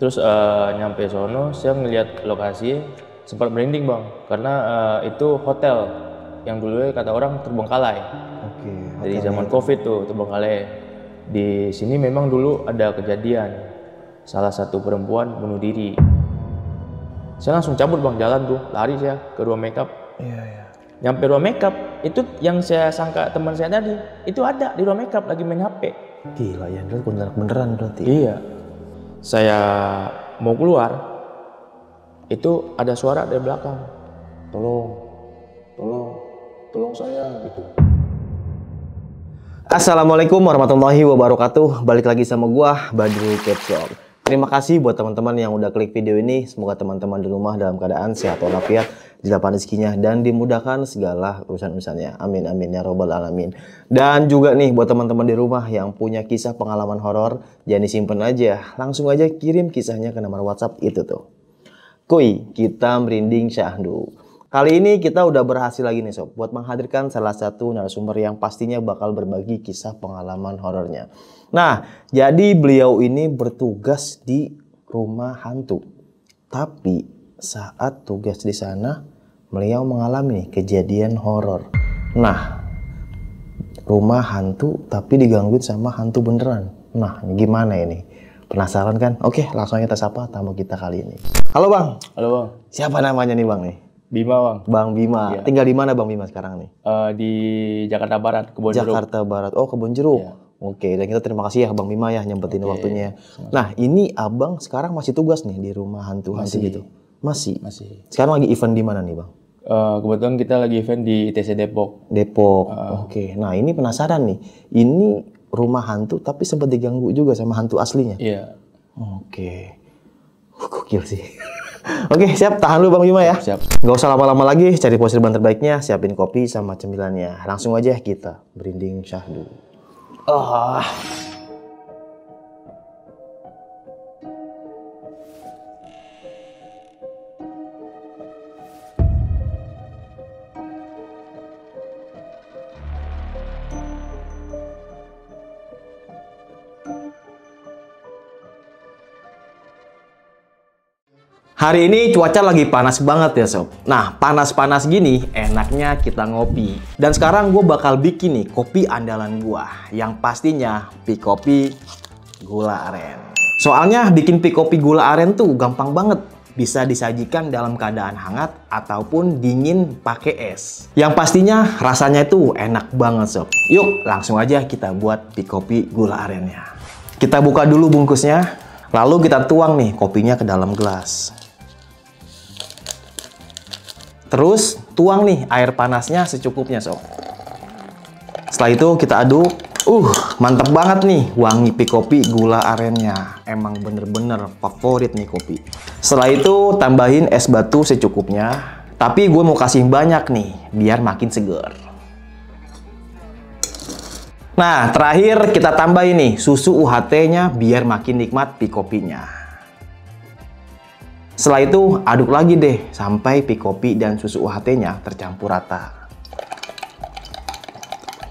Terus nyampe sono, saya ngelihat lokasi sempat merinding bang, karena itu hotel yang dulu kata orang terbengkalai. Oke. Dari zaman COVID tuh terbengkalai. Di sini memang dulu ada kejadian salah satu perempuan bunuh diri. Saya langsung cabut bang, jalan tuh, lari saya ke ruang makeup. Iya. Nyampe ruang makeup, itu yang saya sangka teman saya tadi, itu ada di ruang makeup lagi main HP. Gila ya, itu kuntilanak beneran berarti. Iya. Saya mau keluar, itu ada suara dari belakang. Tolong saya gitu. Assalamualaikum warahmatullahi wabarakatuh. Balik lagi sama gua, Badru Capshop. Terima kasih buat teman-teman yang udah klik video ini. Semoga teman-teman di rumah dalam keadaan sehat walafiat, dilapangkan rezekinya dan dimudahkan segala urusan-urusannya. Amin amin ya robbal alamin. Dan juga nih buat teman-teman di rumah yang punya kisah pengalaman horor, jangan disimpan aja, langsung aja kirim kisahnya ke nomor WhatsApp itu tuh. Kuy, kita merinding syahdu. Kali ini kita udah berhasil lagi nih sob, buat menghadirkan salah satu narasumber yang pastinya bakal berbagi kisah pengalaman horornya. Nah, jadi beliau ini bertugas di rumah hantu. Tapi saat tugas di sana, beliau mengalami kejadian horor. Nah, rumah hantu tapi digangguin sama hantu beneran. Nah, gimana ini? Penasaran kan? Oke, langsung aja kita sapa tamu kita kali ini. Halo Bang. Halo bang. Siapa namanya nih Bang nih? Bima bang. Bang Bima. Iya. Tinggal di mana Bang Bima sekarang nih? Di Jakarta Barat, Kebon Jeruk. Jakarta Barat. Oh, Kebon Jeruk. Iya. Oke, dan kita terima kasih ya Bang Bima ya nyempetin waktunya. Nah, ini Abang sekarang masih tugas nih di rumah hantu-hantu gitu. Masih. Sekarang lagi event di mana nih Bang? Kebetulan kita lagi event di ITC Depok. Depok. Oke. Nah, ini penasaran nih. Ini rumah hantu tapi sempat diganggu juga sama hantu aslinya. Iya. Oke. Gokil sih. Oke, siap. Tahan dulu Bang Bima ya. Siap. Nggak usah lama-lama lagi, cari posisi ban terbaiknya, siapin kopi sama cemilannya. Langsung aja kita berinding syahdu. Hari ini cuaca lagi panas banget ya sob. Nah, panas-panas gini enaknya kita ngopi. Dan sekarang gue bakal bikin nih kopi andalan gue, yang pastinya Pikopi Gula Aren. Soalnya bikin Pikopi Gula Aren tuh gampang banget. Bisa disajikan dalam keadaan hangat ataupun dingin pakai es. Yang pastinya rasanya itu enak banget sob. Yuk langsung aja kita buat Pikopi Gula Arennya. Kita buka dulu bungkusnya, lalu kita tuang nih kopinya ke dalam gelas. Terus tuang nih air panasnya secukupnya sob. Setelah itu kita aduk. Mantep banget nih wangi Pikopi Gula Arennya. Emang bener-bener favorit nih kopi. Setelah itu tambahin es batu secukupnya. Tapi gue mau kasih banyak nih biar makin seger. Nah terakhir kita tambahin nih susu UHT-nya biar makin nikmat Pikopinya. Setelah itu aduk lagi deh sampai Pikopi dan susu UHT-nya tercampur rata.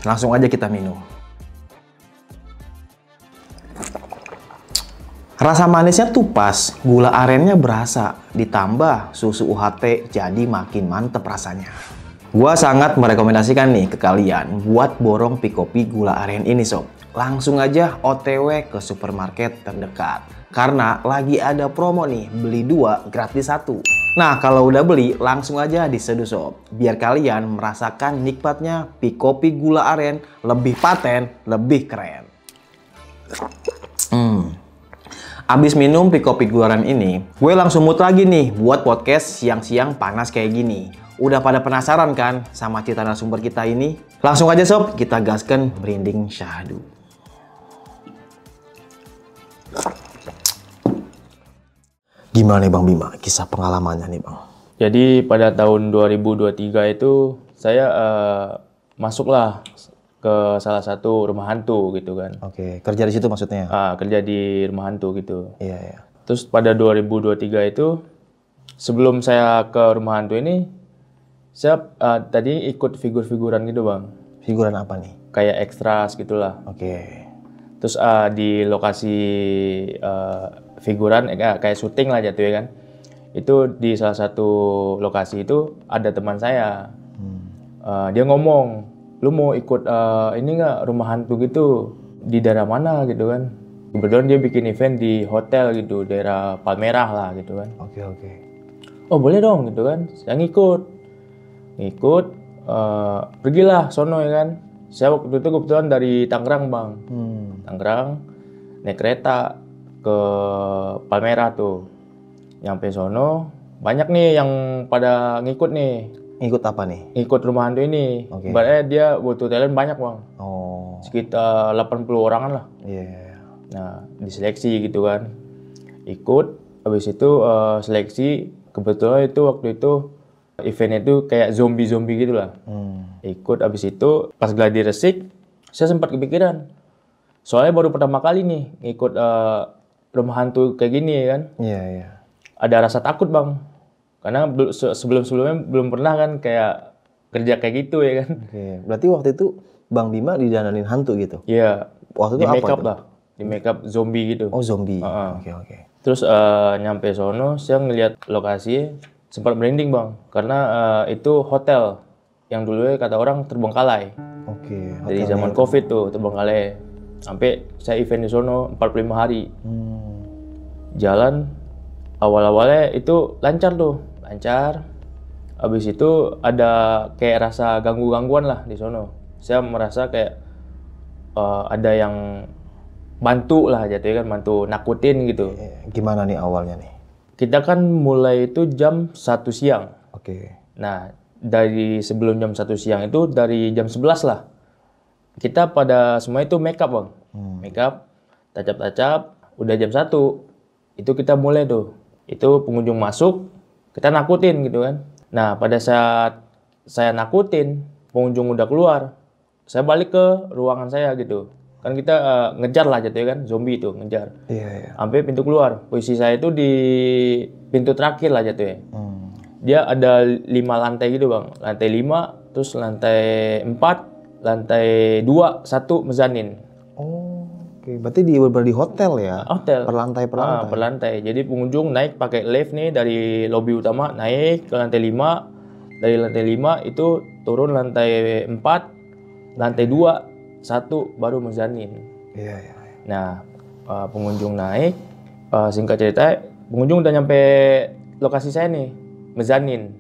Langsung aja kita minum. Rasa manisnya tuh pas, gula arennya berasa, ditambah susu UHT jadi makin mantep rasanya. Gua sangat merekomendasikan nih ke kalian buat borong Pikopi Gula Aren ini sob. Langsung aja OTW ke supermarket terdekat. Karena lagi ada promo nih, beli 2 gratis 1. Nah kalau udah beli langsung aja diseduh sob. Biar kalian merasakan nikmatnya Pikopi Gula Aren lebih paten, lebih keren. Abis minum Pikopi Gula Aren ini, gue langsung mood lagi nih buat podcast siang-siang panas kayak gini. Udah pada penasaran kan sama cerita narasumber kita ini? Langsung aja sob, kita gaskan merinding syahdu. Gimana nih Bang Bima, kisah pengalamannya nih Bang? Jadi pada tahun 2023 itu saya masuklah ke salah satu rumah hantu gitu kan. Oke, kerja di situ maksudnya? Kerja di rumah hantu gitu. Iya. Terus pada 2023 itu sebelum saya ke rumah hantu ini, saya tadi ikut figur-figuran gitu bang. Figuran apa nih? Kayak ekstras gitulah. Oke. Terus di lokasi figuran kayak syuting lah jatuh ya kan. Itu di salah satu lokasi itu ada teman saya. Dia ngomong, lu mau ikut ini nggak rumah hantu gitu di daerah mana gitu kan. Kebetulan dia bikin event di hotel gitu, daerah Palmerah lah gitu kan. Oke. Oh boleh dong gitu kan, saya ngikut, pergilah sono ya kan. Saya waktu itu kebetulan dari Tangerang bang, Tangerang naik kereta ke Palmerah tuh, nyampe sono banyak nih yang pada ngikut nih. Ngikut apa nih? Ngikut rumah hantu ini. Oke. Ibaratnya dia butuh talent banyak bang, Oh. sekitar 80 orangan lah. Iya. Nah, diseleksi gitu kan. Ikut, habis itu seleksi. Kebetulan itu waktu itu eventnya itu kayak zombie gitu lah. Ikut, habis itu pas gladi resik, saya sempat kepikiran. Soalnya baru pertama kali nih ngikut rumah hantu kayak gini ya kan. Iya. Ada rasa takut bang. Karena sebelum-sebelumnya belum pernah kan kayak kerja kayak gitu ya kan. Oke. Berarti waktu itu Bang Bima didandanin hantu gitu? Iya. Waktu Di itu apa make up itu? lah. Di make up zombie gitu. Oh, zombie. Heeh. Oke. Terus nyampe sono, saya ngelihat lokasi sempat merinding bang, karena itu hotel yang dulu kata orang terbengkalai Oke. dari zaman COVID tuh terbengkalai. Sampai saya event di sono 45 hari. Jalan awal-awalnya itu lancar tuh, lancar. Habis itu ada kayak rasa gangguan lah di sono. Saya merasa kayak ada yang bantu lah jatuhnya kan, bantu nakutin gitu. Gimana nih awalnya nih? Kita kan mulai itu jam 1 siang. Oke. Nah, dari sebelum jam 1 siang itu dari jam 11 lah. Kita pada semua itu make up bang. Make up, tacap-tacap, udah jam 1. Itu kita mulai tuh. Itu pengunjung masuk, kita nakutin gitu kan. Nah, pada saat saya nakutin, pengunjung udah keluar. Saya balik ke ruangan saya gitu. Kan kita ngejar lah jatuhnya kan, zombie itu ngejar. Iya. Sampai pintu keluar. Posisi saya itu di pintu terakhir lah jatuhnya. Dia ada 5 lantai gitu bang. Lantai 5, terus lantai 4, lantai 2, 1 mezanin. Oh, oke. Berarti di hotel ya? Hotel. Per lantai. Per lantai. Jadi pengunjung naik pakai lift nih dari lobi utama, naik ke lantai 5. Dari lantai 5 itu turun lantai 4, lantai 2, 1 baru mezanin. Iya. Nah, pengunjung naik, singkat cerita, pengunjung udah nyampe lokasi saya nih, mezanin.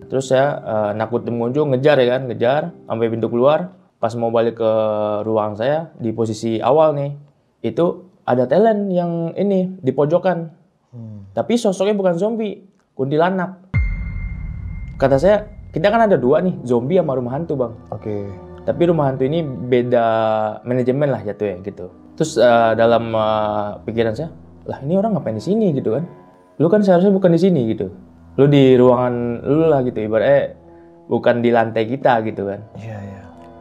Terus saya nakut pengunjung, ngejar ya kan, ngejar sampai pintu keluar. Pas mau balik ke ruang saya, di posisi awal nih, itu ada talent yang ini di pojokan. Tapi sosoknya bukan zombie, kuntilanak. Kata saya, kita kan ada 2 nih, zombie sama rumah hantu bang. Oke. Tapi rumah hantu ini beda manajemen lah jatuh ya gitu. Terus dalam pikiran saya, lah ini orang ngapain di sini gitu kan? Lu kan seharusnya bukan di sini gitu. Lu di ruangan lu lah gitu, ibaratnya bukan di lantai kita gitu kan. Iya.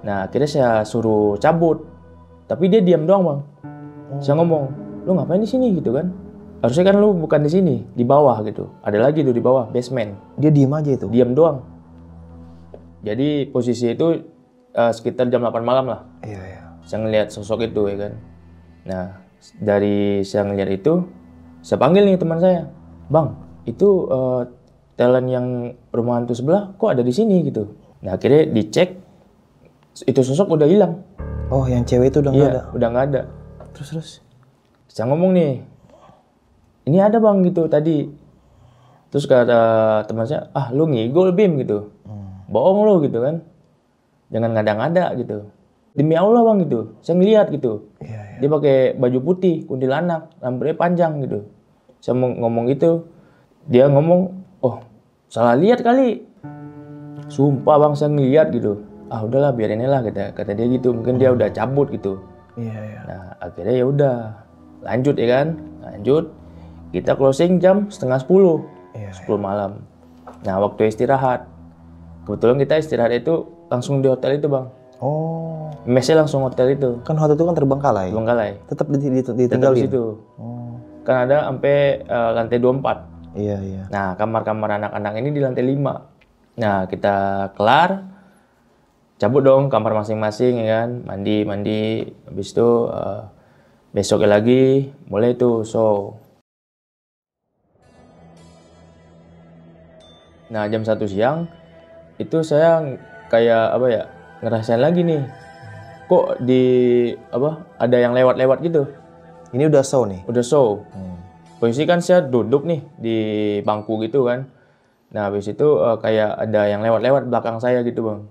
Nah akhirnya saya suruh cabut, tapi dia diam doang bang. Saya ngomong, lu ngapain di sini gitu kan? Harusnya kan lu bukan di sini, di bawah gitu. Ada lagi tuh di bawah, basement. Dia diem aja itu? Diam doang. Jadi posisi itu sekitar jam 8 malam lah. Iya. Saya ngelihat sosok itu ya kan. Nah, dari saya ngelihat itu, saya panggil nih teman saya. Bang, itu talent yang rumah hantu sebelah kok ada di sini gitu. Nah, akhirnya dicek, itu sosok udah hilang. Oh, yang cewek itu udah nggak ada? Udah nggak ada. Terus saya ngomong nih, ini ada bang gitu tadi. Terus kata teman saya, lu ngigol Bim gitu. Bohong lo gitu kan. Jangan ngada-ngada gitu. Demi Allah bang gitu, saya ngeliat gitu. Iya. Dia pakai baju putih, kuntilanak, rambutnya panjang gitu. Saya ngomong gitu, dia ngomong, oh salah lihat kali. Sumpah bang saya ngeliat gitu. Udahlah biarin lah kata dia gitu. Mungkin dia udah cabut gitu. Iya. Nah akhirnya ya udah, lanjut ya kan, lanjut. Kita closing jam 9:30, 10 malam. Nah waktu istirahat, kebetulan kita istirahat itu langsung di hotel itu bang. Oh. Mesnya langsung hotel itu. Kan hotel itu kan terbengkalai. Tetap ditinggalin. di situ. Kan ada sampai lantai 24. Iya. Nah, kamar-kamar anak-anak ini di lantai 5. Nah, kita kelar. cabut dong kamar masing-masing ya kan, mandi, habis itu besoknya lagi mulai tuh show. Nah jam 1 siang itu saya kayak apa ya, ngerasain lagi nih, kok di apa ada yang lewat-lewat gitu. Ini udah show nih? Udah show. Posisi kan saya duduk nih di bangku gitu kan. Nah habis itu kayak ada yang lewat-lewat belakang saya gitu bang.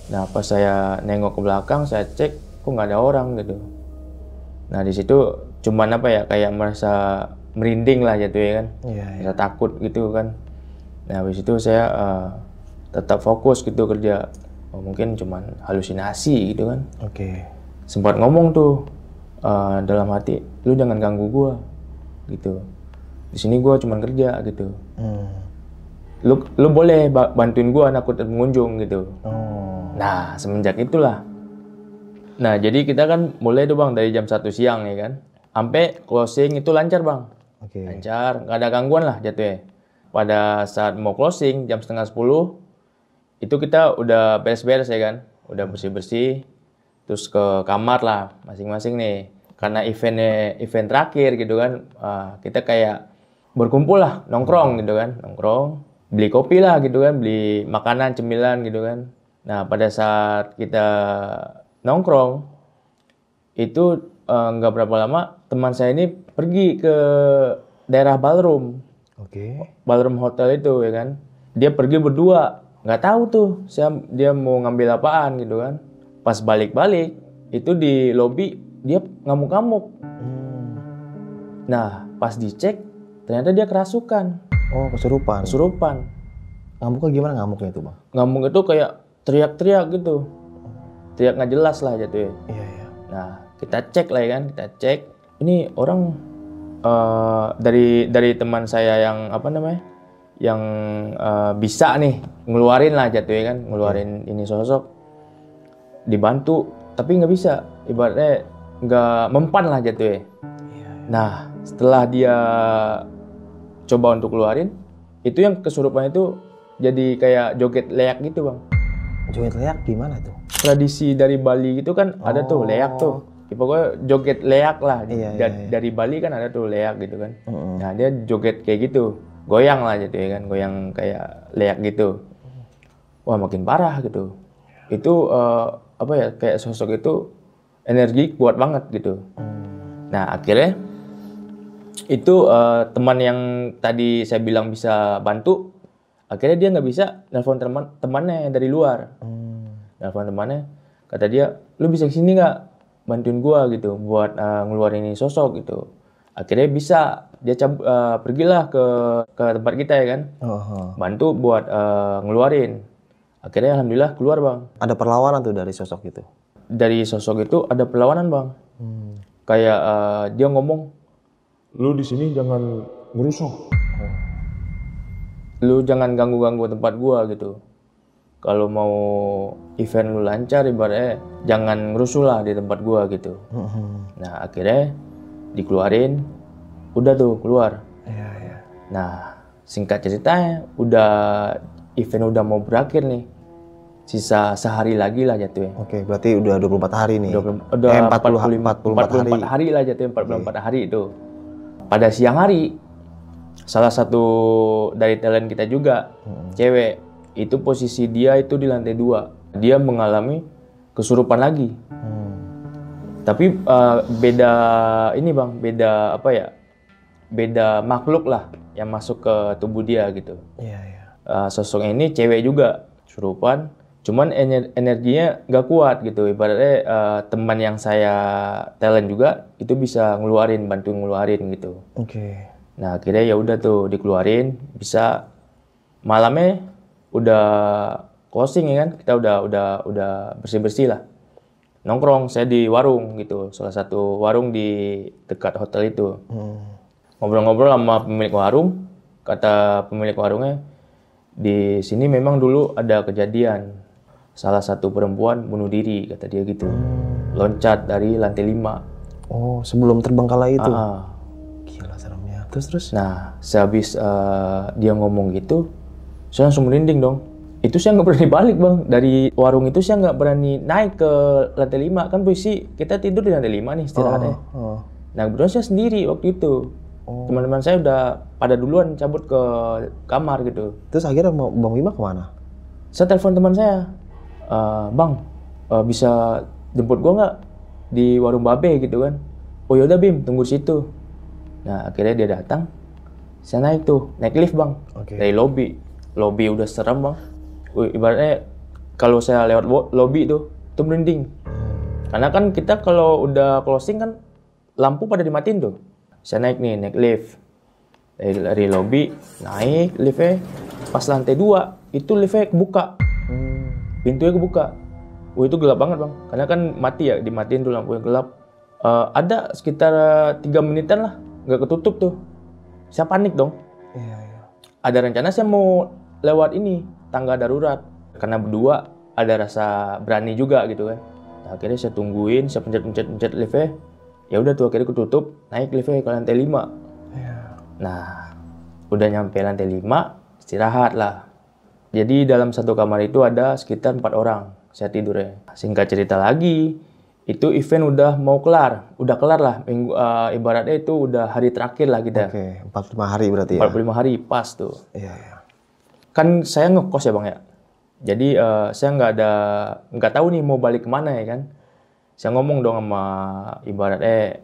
Nah pas saya nengok ke belakang, saya cek kok nggak ada orang gitu. Nah di situ cuman apa ya, kayak merasa merinding lah gitu ya kan. Merasa takut gitu kan. Nah habis itu saya tetap fokus gitu kerja. Oh, mungkin cuman halusinasi gitu kan. Sempat ngomong tuh dalam hati, lu jangan ganggu gua gitu. Di sini gua cuman kerja gitu. Lu boleh bantuin gua nakut pengunjung gitu. Nah semenjak itulah. Nah jadi kita kan mulai tuh bang dari jam 1 siang ya kan, sampai closing itu lancar bang. Lancar, nggak ada gangguan lah jatuhnya. Pada saat mau closing jam setengah 10 itu kita udah beres-beres ya kan, udah bersih-bersih, terus ke kamar lah masing-masing nih. Karena event terakhir gitu kan, kita kayak berkumpul lah, nongkrong gitu kan, beli kopi lah gitu kan, beli makanan, cemilan gitu kan. Nah pada saat kita nongkrong itu nggak berapa lama teman saya ini pergi ke daerah Ballroom. Ballroom Hotel itu ya kan. Dia pergi berdua, nggak tahu tuh dia mau ngambil apaan gitu kan. Pas balik-balik itu di lobi dia ngamuk-ngamuk. Nah pas dicek ternyata dia kerasukan. Oh kesurupan. Ngamuknya gimana ngamuknya itu bang? Ngamuk itu kayak teriak-teriak gitu. Teriak nggak jelas lah jatuhnya. Nah kita cek lah ya kan, kita cek. Ini orang dari teman saya yang apa namanya, yang bisa nih ngeluarin lah jatuhnya kan, ngeluarin ini sosok, dibantu tapi nggak bisa, ibaratnya nggak mempan lah jatuhnya. Nah setelah dia coba untuk keluarin, itu yang kesurupan itu jadi kayak joget leak gitu bang. Joget leak gimana tuh? Tradisi dari Bali gitu kan ada tuh leak tuh. Ya, pokoknya joget leak lah. Dari Bali kan ada tuh leak gitu kan. Nah dia joget kayak gitu. Goyang lah gitu ya kan. Goyang kayak leak gitu. Wah makin parah gitu. Itu apa ya, kayak sosok itu energi kuat banget gitu. Nah akhirnya itu teman yang tadi saya bilang bisa bantu, akhirnya dia nggak bisa nelfon temannya yang dari luar. Nelfon temannya, kata dia, lu bisa kesini nggak bantuin gua gitu buat ngeluarin ini sosok gitu. Akhirnya bisa, dia pergilah ke tempat kita ya kan, bantu buat ngeluarin. Akhirnya alhamdulillah keluar bang. Ada perlawanan tuh dari sosok itu? Dari sosok itu ada perlawanan bang. Kayak dia ngomong, lu di sini jangan ngerusak. Lu jangan ganggu-ganggu tempat gua gitu. Kalau mau event lu lancar ibaratnya jangan ngerusuh lah di tempat gua gitu. Nah akhirnya dikeluarin, udah tuh keluar. Nah singkat ceritanya event udah mau berakhir nih, sisa sehari lagi lah jatuhnya. Berarti udah 24 hari nih. Udah 44 hari lah jatuhnya, 44 hari itu. Pada siang hari salah satu dari talent kita juga, cewek, itu posisi dia itu di lantai 2. Dia mengalami kesurupan lagi. Tapi beda ini bang, beda apa ya? Beda makhluk lah yang masuk ke tubuh dia gitu. Sosok ini cewek juga, kesurupan. Cuman energinya nggak kuat gitu. Ibaratnya teman yang saya talent juga itu bisa bantu ngeluarin gitu. Nah akhirnya ya udah tuh dikeluarin, bisa malamnya udah closing ya kan, kita udah bersih lah, nongkrong saya di warung gitu, salah satu warung di dekat hotel itu. Ngobrol-ngobrol sama pemilik warung, kata pemilik warungnya, di sini memang dulu ada kejadian salah satu perempuan bunuh diri, kata dia gitu, loncat dari lantai 5. Oh sebelum terbengkalai itu? Gila seremnya. Terus? Nah sehabis dia ngomong gitu, saya langsung merinding dong. Itu saya nggak berani balik bang. Dari warung itu saya nggak berani naik ke lantai 5. Kan posisi kita tidur di lantai 5 nih istirahatnya. Nah kebetulan saya sendiri waktu itu. Teman-teman saya udah pada duluan cabut ke kamar gitu. Terus akhirnya Bang Bima kemana? Saya telepon teman saya, Bang, bisa jemput gua nggak di warung Babe gitu kan? Oh yaudah Bim, tunggu situ. Nah akhirnya dia datang. Saya naik lift bang, dari lobby udah serem bang. Ibaratnya kalau saya lewat lobby itu merinding. Karena kan kita kalau udah closing kan lampu pada dimatiin tuh. Saya naik lift dari lobby, naik liftnya pas lantai 2 itu liftnya kebuka, pintunya kebuka. Itu gelap banget bang, karena kan mati ya, dimatiin tuh lampu yang gelap. Ada sekitar 3 menitan lah, nggak ketutup tuh. Saya panik dong. Ada rencana saya mau lewat ini tangga darurat, karena berdua ada rasa berani juga gitu kan. Nah, akhirnya saya tungguin, saya pencet liftnya. Ya udah tuh akhirnya ketutup, naik liftnya ke lantai 5. Nah, udah nyampe lantai 5, istirahat lah. Jadi dalam satu kamar itu ada sekitar 4 orang. Saya tidurnya. Singkat cerita lagi, itu event udah mau kelar. Udah kelar lah. Minggu, ibaratnya itu udah hari terakhir lah kita. 45 hari berarti ya? 45 hari, pas tuh. Kan saya ngekos ya bang ya. Jadi saya nggak tahu nih mau balik kemana ya kan. Saya ngomong dong sama ibaratnya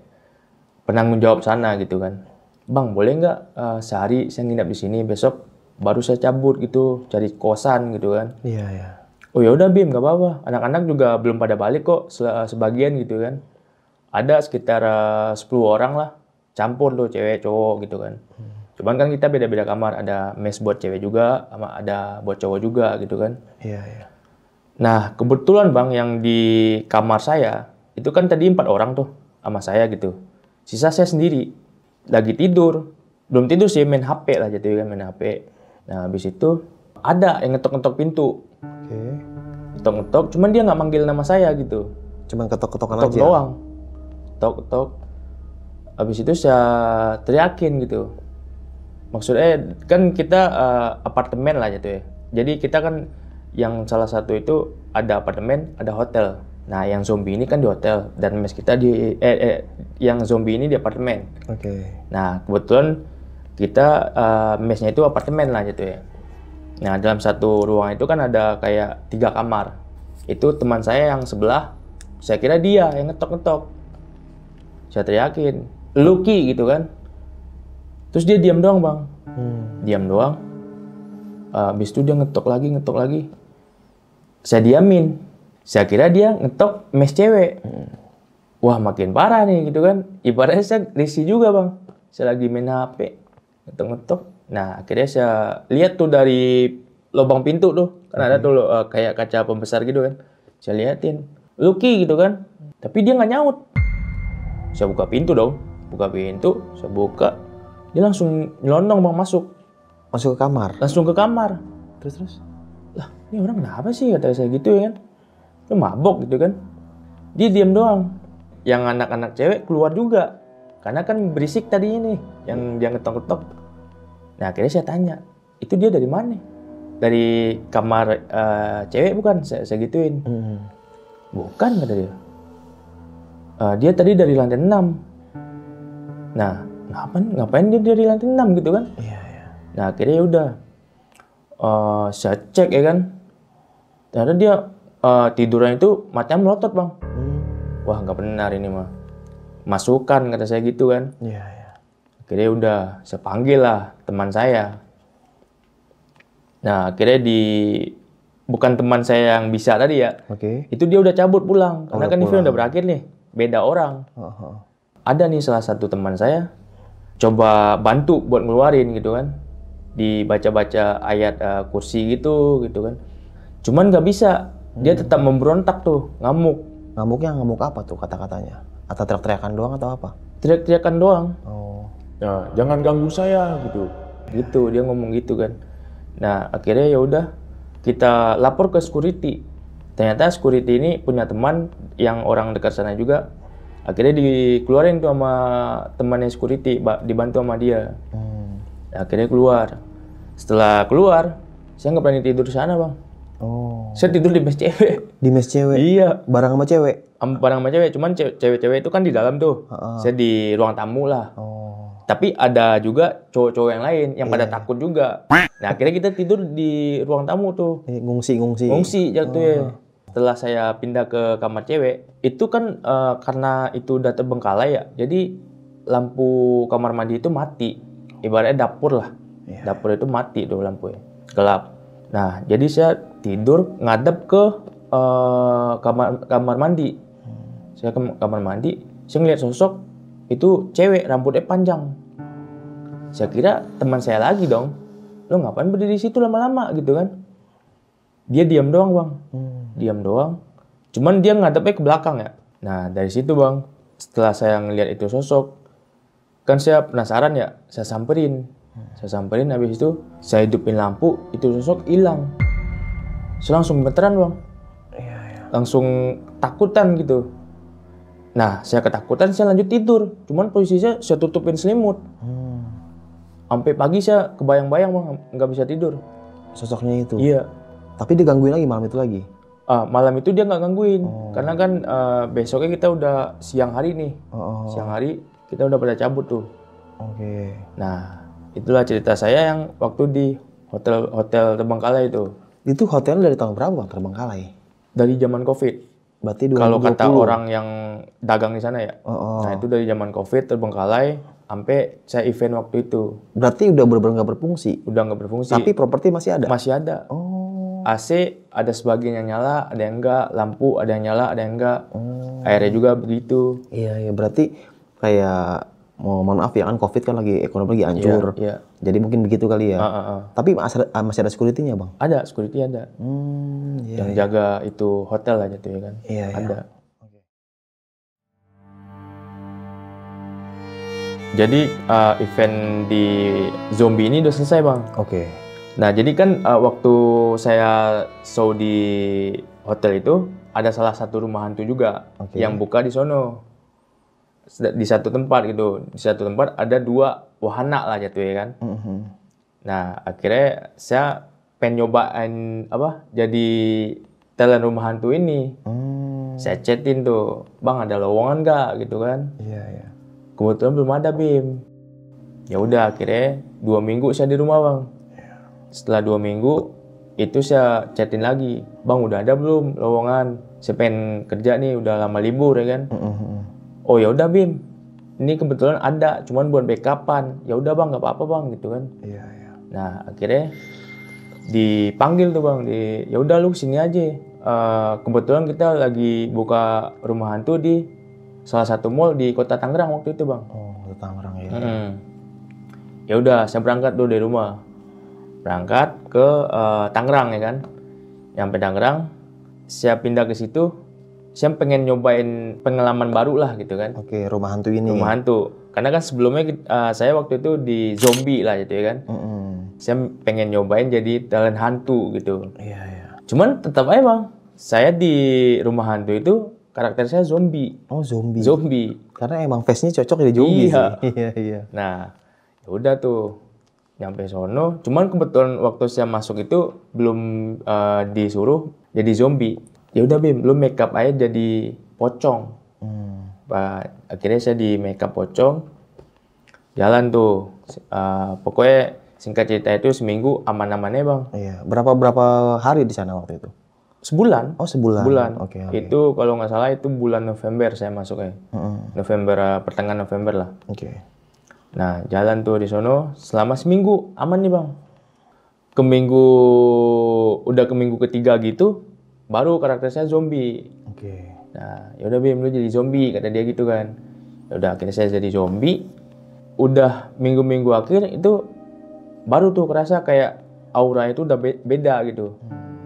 penanggung jawab sana gitu kan. Bang boleh nggak sehari saya nginap di sini, besok baru saya cabut gitu, cari kosan gitu kan. Oh ya udah Bim, nggak apa-apa. Anak-anak juga belum pada balik kok, sebagian gitu kan. Ada sekitar 10 orang lah, campur tuh cewek cowok gitu kan. Cuman kan kita beda-beda kamar, ada mes buat cewek juga, sama ada buat cowok juga gitu kan. Nah kebetulan bang yang di kamar saya itu kan tadi 4 orang tuh sama saya gitu. Sisa saya sendiri, lagi tidur, belum tidur sih, main HP lah gitu kan, main HP. Nah habis itu ada yang ngetok-ngetok pintu. Ngetok-ngetok, cuman dia nggak manggil nama saya gitu. Cuman ketok-ketokan Ketok aja? doang. Ketok-ketok. Habis itu saya teriakin gitu. Maksudnya kan kita apartemen lah gitu ya. Jadi kita kan yang salah satu itu ada apartemen, ada hotel. Nah yang zombie ini kan di hotel dan mes kita di yang zombie ini di apartemen. Nah kebetulan kita mesnya itu apartemen lah gitu ya. Nah dalam satu ruang itu kan ada kayak 3 kamar. Itu teman saya yang sebelah, saya kira dia yang ngetok-ngetok. Saya teriakin, Lucky gitu kan. Terus dia diam doang bang, diam doang. Habis itu dia ngetok lagi. Saya diamin, saya kira dia ngetok mes cewek. Wah makin parah nih gitu kan. Ibaratnya saya risih juga bang. Saya lagi main HP, ngetok-ngetok. Nah akhirnya saya lihat tuh dari lubang pintu tuh, kan ada tuh kayak kaca pembesar gitu kan. Saya liatin, Lucky gitu kan. Tapi dia nggak nyaut. Saya buka pintu dong, saya buka. Dia langsung nyelonong bang, masuk ke kamar? Langsung ke kamar. Terus? Lah ini orang kenapa sih, kata saya gitu ya kan. Lu mabok gitu kan. Dia diam doang. Yang anak-anak cewek keluar juga. Karena kan berisik tadi ini, yang dia ngetok-ngetok. Nah akhirnya saya tanya, itu dia dari mana? Dari kamar cewek bukan? Saya gituin. Bukan, kata dia. Dia tadi dari lantai 6. Nah ngapain dia dari lantai 6 gitu kan? Nah akhirnya ya udah saya cek ya kan. Ternyata dia tiduran itu matanya melotot bang. Wah nggak benar ini mah. Masukan, kata saya gitu kan. Akhirnya udah saya panggil lah teman saya. Nah akhirnya bukan teman saya yang bisa tadi ya. Itu dia udah cabut pulang. Karena kan event udah berakhir nih. Beda orang. Ada nih salah satu teman saya coba bantu buat ngeluarin gitu kan. Dibaca-baca ayat kursi gitu kan. Cuman nggak bisa. Dia tetap memberontak tuh, ngamuk. Ngamuk apa tuh kata-katanya? Atau teriak-teriakan doang atau apa? Teriak-teriakan doang. Nah, jangan ganggu saya gitu. Gitu dia ngomong gitu kan. Nah akhirnya ya udah kita lapor ke security. Ternyata security ini punya teman yang orang dekat sana juga. Akhirnya dikeluarin tuh sama temannya security, dibantu sama dia. Nah, akhirnya keluar. Setelah keluar, saya nggak berani tidur di sana bang. Oh. Saya tidur di mes cewek. Di mes cewek? Iya. Bareng sama cewek? Bareng sama cewek, cuman cewek-cewek itu kan di dalam tuh. Saya di ruang tamu lah. Oh. Tapi ada juga cowok-cowok yang lain yang pada takut juga. Nah akhirnya kita tidur di ruang tamu tuh. Ngungsi. Ngungsi jatuhnya. Setelah saya pindah ke kamar cewek, itu kan karena itu udah terbengkalai ya. Jadi lampu kamar mandi itu mati. Ibaratnya dapur lah. Dapur itu mati tuh lampunya. Gelap. Nah jadi saya tidur ngadep ke kamar mandi. Saya ke kamar mandi, saya ngeliat sosok itu cewek, rambutnya panjang. Saya kira teman saya lagi dong. Lo ngapain berdiri di situ lama-lama gitu kan? Dia diam doang bang, diam doang. Cuman dia ngadepnya ke belakang ya. Nah dari situ bang, setelah saya ngeliat itu sosok, kan saya penasaran ya, saya samperin. Habis itu saya hidupin lampu, itu sosok hilang. Saya langsung gemeteran bang, langsung takutan gitu. Nah saya ketakutan, saya lanjut tidur. Cuman posisinya saya tutupin selimut. Sampai pagi saya kebayang-bayang bang, nggak bisa tidur. Sosoknya itu? Iya. Tapi dia gangguin lagi malam itu lagi? Malam itu dia nggak gangguin. Karena kan besoknya kita udah siang hari nih. Siang hari kita udah pada cabut tuh. Oke. Nah itulah cerita saya yang waktu di hotel Terbengkalai itu. Itu hotelnya dari tahun berapa bang Terbengkalai? Dari zaman COVID. Berarti 2020. Kalau kata orang yang dagang di sana ya. Nah itu dari zaman COVID Terbengkalai sampai saya event waktu itu. Berarti udah benar-benar nggak berfungsi? Udah nggak berfungsi. Tapi properti masih ada? Masih ada. AC ada sebagian yang nyala, ada yang enggak. Lampu ada yang nyala, ada yang enggak. Airnya juga begitu. Iya, berarti kayak mohon maaf ya kan COVID kan lagi ekonomi lagi hancur. Iya. Jadi mungkin begitu kali ya. Tapi masih ada security-nya bang? Ada, security ada. Yang jaga itu hotel aja tuh ya kan. Iya. Ada. Jadi event di zombie ini udah selesai bang. Oke. Nah jadi kan waktu saya show di hotel itu ada salah satu rumah hantu juga yang buka di sono. Di satu tempat gitu. Di satu tempat ada 2 wahana lah jatuh ya kan. Nah akhirnya saya pengen nyobain jadi talent rumah hantu ini. Saya chatin tuh, bang ada lowongan nggak gitu kan? Iya. Kebetulan belum ada Bim. Ya udah akhirnya 2 minggu saya di rumah bang. Setelah 2 minggu itu saya chatin lagi, bang udah ada belum lowongan? Saya pengen kerja nih, udah lama libur ya kan. Oh ya udah Bim, ini kebetulan ada, cuman buat backupan. Ya udah bang, nggak apa-apa bang gitu kan. Iya. Nah akhirnya dipanggil tuh bang, ya udah lu sini aja. Kebetulan kita lagi buka rumah hantu di salah satu mall di kota Tangerang waktu itu bang. Oh, kota Tangerang ya. Ya udah, saya berangkat tuh dari rumah, berangkat ke Tangerang ya kan. Nyampe Tangerang, saya pindah ke situ. Saya pengen nyobain pengalaman baru lah gitu kan. Oke, rumah hantu ini. Rumah hantu. Karena kan sebelumnya saya waktu itu di zombie lah gitu ya kan. Saya pengen nyobain jadi talent hantu gitu. Iya. Cuman tetap aja bang, saya di rumah hantu itu karakter saya zombie. Oh, zombie. Zombie. Karena emang face-nya cocok jadi zombie Iya. sih. Iya. Nah, ya udah tuh. Nyampe sono, cuman kebetulan waktu saya masuk itu belum disuruh jadi zombie. Ya udah Bim, lu make up aja jadi pocong. Akhirnya saya di make up pocong. Jalan tuh. Pokoknya singkat cerita itu seminggu aman-amannya bang. Iya. Berapa hari di sana waktu itu? Sebulan. Oh, sebulan. Sebulan. Oke. Itu kalau nggak salah itu bulan November saya masuknya. November, pertengahan November lah. Oke. Nah, jalan tuh di sono selama seminggu aman nih bang. Udah ke minggu ketiga gitu, baru karakter saya zombie. Oke. Nah, ya udah Bim, lu jadi zombie kata dia gitu kan. Ya udah akhirnya saya jadi zombie. Udah minggu-minggu akhir itu baru tuh kerasa kayak aura itu udah beda gitu.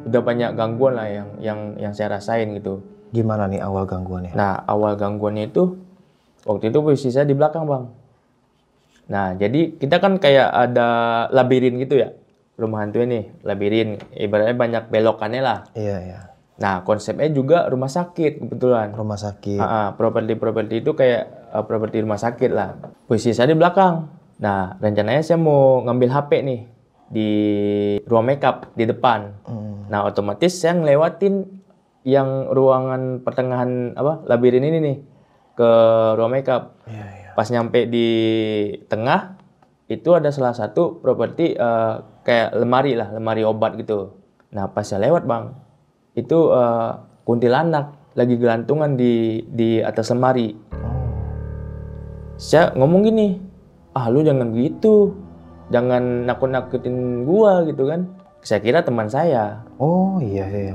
Udah banyak gangguan lah yang saya rasain gitu. Gimana nih awal gangguannya? Nah, awal gangguannya itu waktu itu posisi saya di belakang bang. Nah, jadi kita kan kayak ada labirin gitu ya. Rumah hantu ini, labirin. Ibaratnya banyak belokannya lah. Iya. Nah, konsepnya juga rumah sakit kebetulan. Rumah sakit. Properti itu kayak properti rumah sakit lah. Posisi saya di belakang. Nah, rencananya saya mau ngambil HP nih. di ruang makeup di depan. Nah, otomatis saya ngelewatin yang ruangan pertengahan labirin ini nih ke ruang makeup. Pas nyampe di tengah itu ada salah satu properti kayak lemari obat gitu. Nah, pas saya lewat bang, itu kuntilanak lagi gelantungan di atas lemari. Saya ngomong gini, lu jangan gitu, jangan nakut-nakutin gua gitu kan. Saya kira teman saya. Oh iya.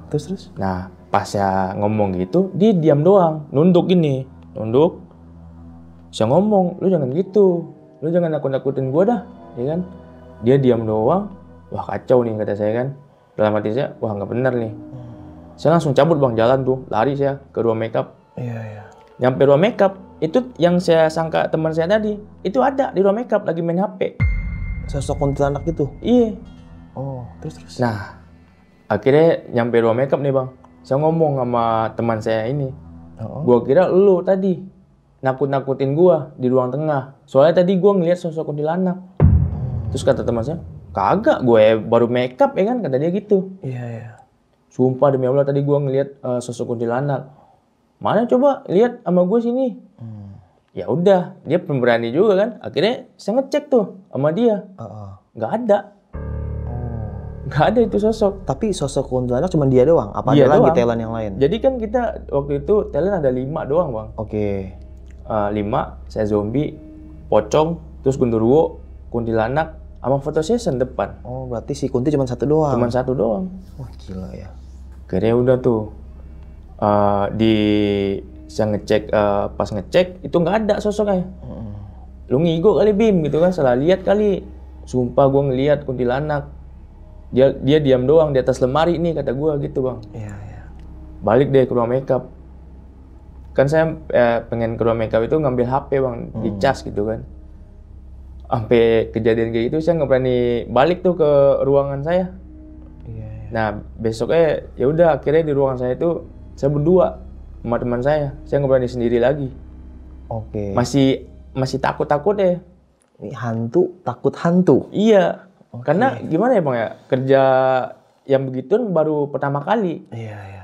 Terus? Nah, pas saya ngomong gitu, dia diam doang, nunduk. Saya ngomong, lu jangan gitu, lu jangan nakut-nakutin gua dah, ya kan? Dia diam doang. Wah, kacau nih kata saya kan. Dalam hati saya, wah nggak benar nih. Saya langsung cabut bang, jalan tuh, lari saya ke ruang makeup. Iya. Nyampe ruang makeup, itu yang saya sangka teman saya tadi, itu ada di ruang makeup lagi main HP. Sosok kuntilanak itu? Iya. Oh, terus? Nah, akhirnya nyampe ruang makeup nih bang. Saya ngomong sama teman saya ini. Gua kira lu tadi nakut-nakutin gua di ruang tengah. Soalnya tadi gua ngeliat sosok kuntilanak. Terus kata teman saya, kagak, gue baru makeup ya kan, kata dia gitu. Iya. Sumpah demi Allah tadi gua ngeliat sosok kuntilanak. Mana coba lihat sama gue sini. Ya udah, dia pemberani juga kan. Akhirnya saya ngecek tuh sama dia. Nggak ada. Nggak ada itu sosok. Tapi sosok kuntilanak cuma dia doang? Apa Dia ada lagi doang. talent yang lain? Jadi kan kita waktu itu talent ada 5 doang bang. Oke. 5, saya zombie, pocong, terus gundurwo, kuntilanak, sama foto session depan. Oh berarti si Kunti cuma satu doang? Cuma satu doang. Wah gila ya. Akhirnya udah tuh. Saya ngecek, pas ngecek itu nggak ada sosoknya. Lu ngigo kali Bim gitu kan, salah lihat kali. Sumpah gue ngeliat kuntilanak. Dia diam doang di atas lemari nih kata gue gitu bang. Iya. Balik deh ke ruang makeup. Kan saya pengen ke ruang makeup itu ngambil HP bang, dicas gitu kan. Sampai kejadian kayak gitu saya nggak berani balik tuh ke ruangan saya. Iya. Nah besoknya ya udah akhirnya di ruangan saya itu saya berdua sama teman saya nggak berani sendiri lagi. Oke. Masih takut ya. Ini hantu takut hantu. Iya. Karena gimana ya bang ya, kerja yang begitu baru pertama kali. Iya.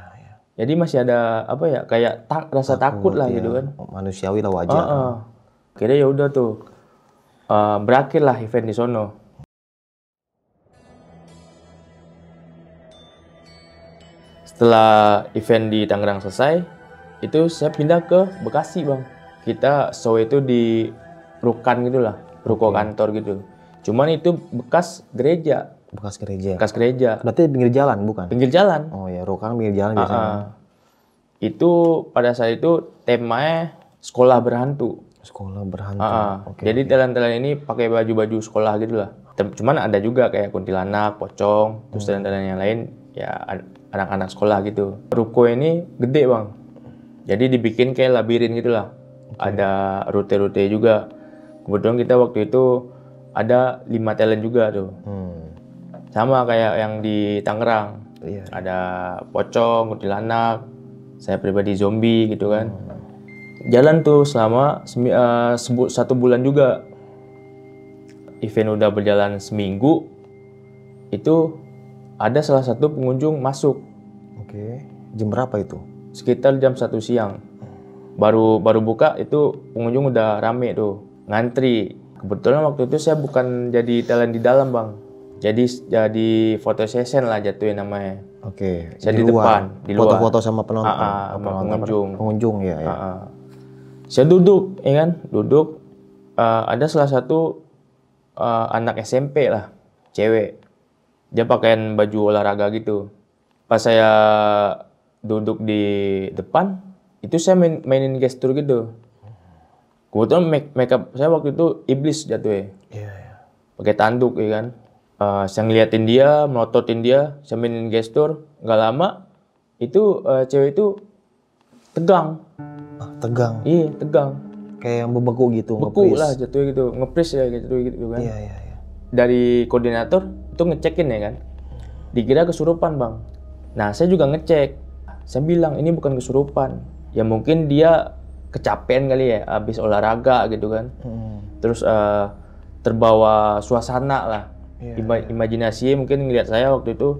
Jadi masih ada kayak rasa takut lah gitu kan. Manusiawi lah, wajar. Akhirnya ya udah tuh berakhirlah event di sono. Setelah event di Tangerang selesai, itu saya pindah ke Bekasi bang. Kita show itu di Rukan gitulah, ruko kantor gitu. Cuman itu bekas gereja. Bekas gereja. Berarti pinggir jalan bukan? Pinggir jalan. Oh ya, Rukan pinggir jalan biasanya. Itu pada saat itu temanya sekolah berhantu. Sekolah berhantu. Jadi talent-talent ini pakai baju-baju sekolah gitu lah. Cuman ada juga kayak kuntilanak, pocong, terus talent-talent yang lain ya anak-anak sekolah gitu. Ruko ini gede bang. Jadi dibikin kayak labirin gitu lah. Ada rute-rute juga. Kebetulan kita waktu itu ada 5 talent juga tuh. Sama kayak yang di Tangerang. Iya. Ada pocong, kuntilanak, saya pribadi zombie gitu kan. Jalan tuh selama 1 bulan juga. Event udah berjalan seminggu, itu ada salah satu pengunjung masuk. Oke. Jam berapa itu? Sekitar jam 1 siang. Baru buka itu pengunjung udah rame tuh, ngantri. Kebetulan waktu itu saya bukan jadi talent di dalam bang. Jadi foto session lah jatuhnya namanya. Oke. Saya di depan, di luar. Foto-foto sama penonton. Sama pengunjung. Pengunjung ya. Saya duduk, ya kan? Duduk. Ada salah satu anak SMP lah, cewek. Dia pakaian baju olahraga gitu. Pas saya duduk di depan, itu saya mainin gestur gitu. Kebetulan makeup saya waktu itu iblis jatuhnya. Iya. Pakai tanduk, ya kan? Saya ngeliatin dia, melototin dia, saya mainin gestur. Nggak lama, itu cewek itu tegang. Tegang? Iya, tegang. Kayak yang bebeku gitu, beku lah jatuhnya gitu, ngepres ya gitu kan. Iya. Dari koordinator itu ngecekin ya kan. Dikira kesurupan bang. Nah saya juga ngecek. Saya bilang ini bukan kesurupan. Ya mungkin dia kecapean kali ya, habis olahraga gitu kan. Terus terbawa suasana lah. Imajinasi mungkin ngelihat saya waktu itu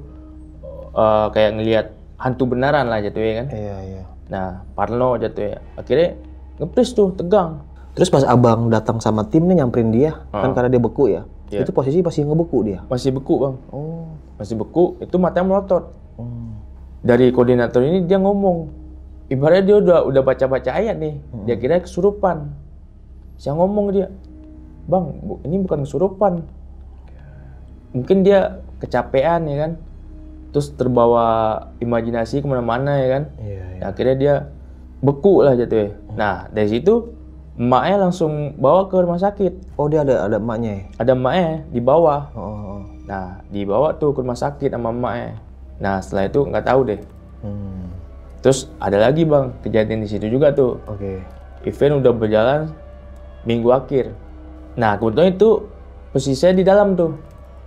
kayak ngelihat hantu beneran lah jatuhnya kan. Iya. Nah, parno jatuhnya. Akhirnya ngepres tuh, tegang. Terus pas abang datang sama tim nih nyamperin dia, kan karena dia beku ya. Iya. Itu posisi masih ngebeku dia. Masih beku, Bang. Oh. Masih beku, itu matanya melotot. Dari koordinator ini dia ngomong. Ibaratnya dia udah baca-baca ayat nih. Dia kira kesurupan. Saya ngomong dia, "Bang, ini bukan kesurupan." Mungkin dia kecapean ya kan. Terus terbawa imajinasi kemana-mana ya kan. Nah, akhirnya dia beku lah jatuhnya. Nah, dari situ emaknya langsung bawa ke rumah sakit. Oh, dia ada emaknya ya? Ada emaknya di bawah. Oh. Nah, dibawa tuh ke rumah sakit sama emaknya. Nah, setelah itu nggak tahu deh. Terus ada lagi Bang, kejadian di situ juga tuh. Oke. Event udah berjalan minggu akhir. Nah, kebetulan itu posisi saya di dalam tuh.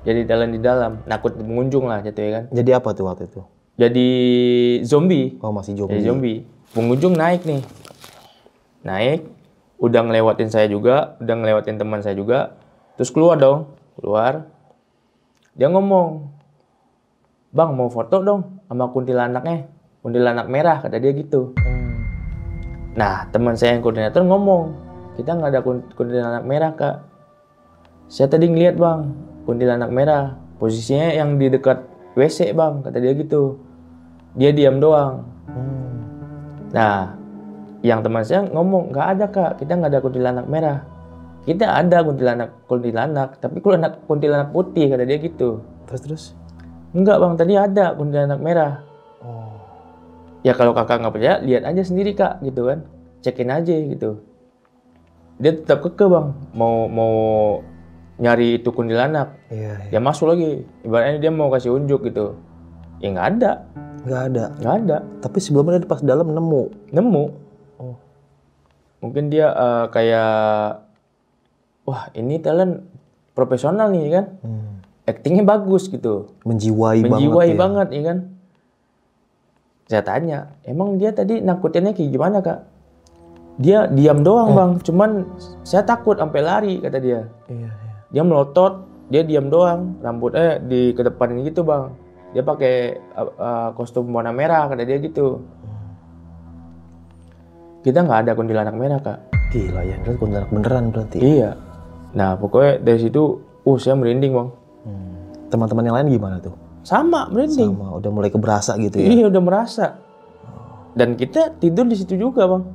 Jadi di dalam, nakut pengunjung lah jatuhnya kan. Jadi apa tuh waktu itu? Jadi zombie. Oh, masih zombie. Jadi zombie. Pengunjung naik nih. Naik, udah ngelewatin saya juga, udah ngelewatin teman saya juga. Terus keluar dong, keluar. Dia ngomong, "Bang, mau foto dong sama kuntilanaknya. Kuntilanak merah," kata dia gitu. Nah, teman saya yang koordinator ngomong, "Kita nggak ada kuntilanak merah, Kak. Saya tadi ngeliat Bang, kuntilanak merah. Posisinya yang di dekat WC Bang," kata dia gitu. Dia diam doang. Nah, yang teman saya ngomong, "Nggak ada Kak, kita nggak ada kuntilanak merah. Kita ada kuntilanak, tapi kuntilanak putih," kata dia gitu. Terus? "Enggak Bang, tadi ada kuntilanak merah." Ya kalau kakak nggak percaya, lihat aja sendiri Kak, gitu kan. Cekin aja gitu. Dia tetap kekeh Bang, mau nyari itu kuntilanak. Iya. Dia masuk lagi, ibaratnya dia mau kasih unjuk gitu. Ya nggak ada. Nggak ada. Tapi sebelumnya dia pas dalam nemu. Oh. Mungkin dia kayak, wah ini talent profesional nih kan. Actingnya bagus gitu. Menjiwai banget ya kan. Saya tanya, emang dia tadi nakutinnya kayak gimana Kak? Dia diam doang Bang, cuman saya takut sampai lari kata dia. Dia melotot, dia diam doang, rambutnya di kedepan gitu Bang. Dia pakai kostum warna merah kata dia gitu. Kita nggak ada kuntilanak merah Kak. Gila ya, itu kuntilanak beneran berarti. Iya. Nah pokoknya dari situ, saya merinding Bang. Teman-teman yang lain gimana tuh? Sama, merinding. Sama, udah mulai keberasa gitu ya? Iya, udah merasa. Dan kita tidur di situ juga Bang.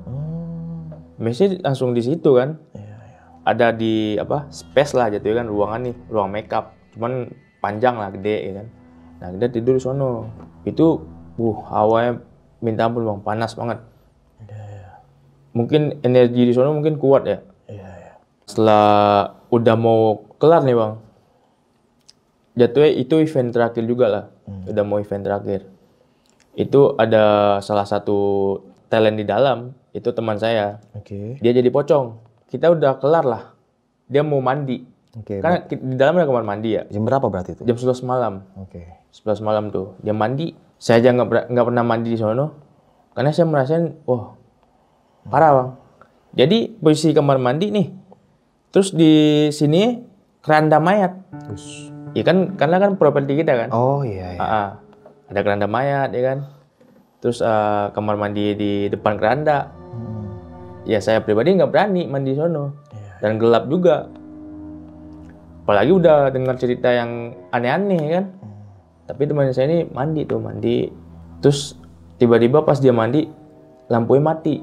Mesnya langsung di situ kan. Ada di space lah jatuh kan, ruangan nih, ruang makeup. Cuman panjang lah, gede ya kan. Nah kita tidur di sono. Itu, hawanya minta ampun Bang, panas banget. Mungkin energi di sono mungkin kuat ya. Setelah udah mau kelar nih Bang, jatuhnya itu event terakhir juga lah. Udah mau event terakhir. Itu ada salah satu talent di dalam, itu teman saya. Dia jadi pocong. Kita udah kelar lah. Dia mau mandi. Karena di dalam ada kamar mandi ya. Jam berapa berarti itu? Jam 11 malam. 11 malam tuh. Dia mandi. Saya aja nggak pernah mandi di sono. Karena saya merasain, parah Bang. Jadi posisi kamar mandi nih. Terus di sini keranda mayat. Ya kan, karena kan properti kita kan. Oh iya. Ada keranda mayat ya kan. Terus kamar mandi di depan keranda. Ya saya pribadi nggak berani mandi di sono. Dan gelap juga. Apalagi udah dengar cerita yang aneh-aneh kan. Tapi teman saya ini mandi. Terus tiba-tiba pas dia mandi, lampunya mati.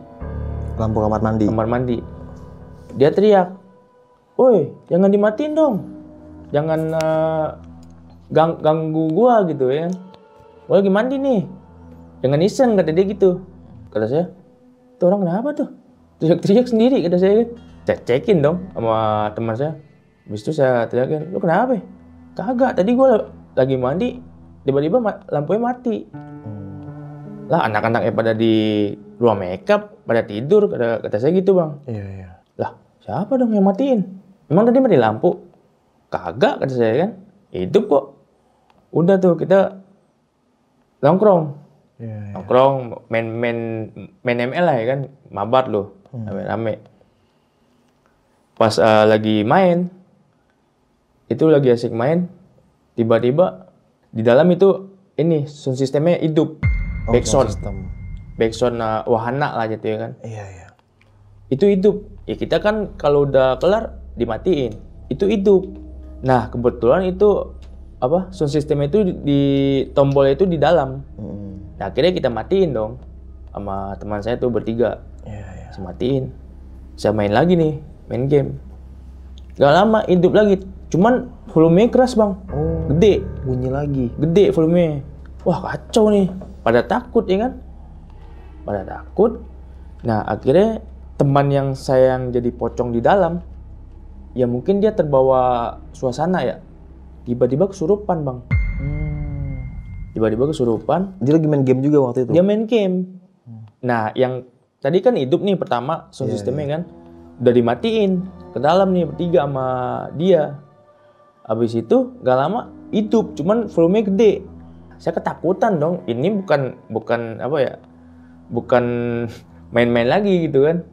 Lampu kamar mandi? Dia teriak, "Woi, jangan dimatiin dong. Jangan ganggu gua," gitu ya. "Gua lagi mandi nih. Jangan iseng," kata dia gitu. Kata saya, "Tuh orang kenapa tuh? Teriak-teriak sendiri," kata saya kan. Saya cekin dong sama teman saya. Habis itu saya teriakin, "Lu kenapa?" "Kagak, tadi gua lagi mandi, tiba-tiba lampunya mati." Lah anak-anaknya pada di ruang makeup, pada tidur, kata saya gitu Bang. Lah siapa dong yang matiin? Emang tadi mati lampu? Kagak, kata saya kan. Hidup kok. Udah tuh kita nongkrong. Nongkrong, main ML lah ya kan. Mabar loh, rame-rame. Pas lagi main, itu lagi asik main, tiba-tiba di dalam itu ini sound sistemnya hidup, backsound, wahana lah gitu ya kan. Iya. Itu hidup. Ya kita kan kalau udah kelar dimatiin, itu hidup. Nah kebetulan itu sound system itu di tombol itu di dalam. Nah akhirnya kita matiin dong sama teman saya tuh bertiga. Iya. Saya matiin, saya main lagi nih, main game. Gak lama hidup lagi, cuman volumenya keras bang, gede, Bunyi lagi. gede volumenya. Wah kacau nih, pada takut ya kan, pada takut. Nah akhirnya teman yang saya yang jadi pocong di dalam, ya mungkin dia terbawa suasana ya. Tiba-tiba kesurupan bang. Tiba-tiba kesurupan. Dia lagi main game juga waktu itu? Dia main game. Nah yang tadi kan hidup nih pertama sound sistemnya kan. Udah dimatiin ke dalam nih bertiga sama dia. Habis itu gak lama hidup. Cuman volumenya gede. Saya ketakutan dong. Ini bukan bukan main-main lagi gitu kan.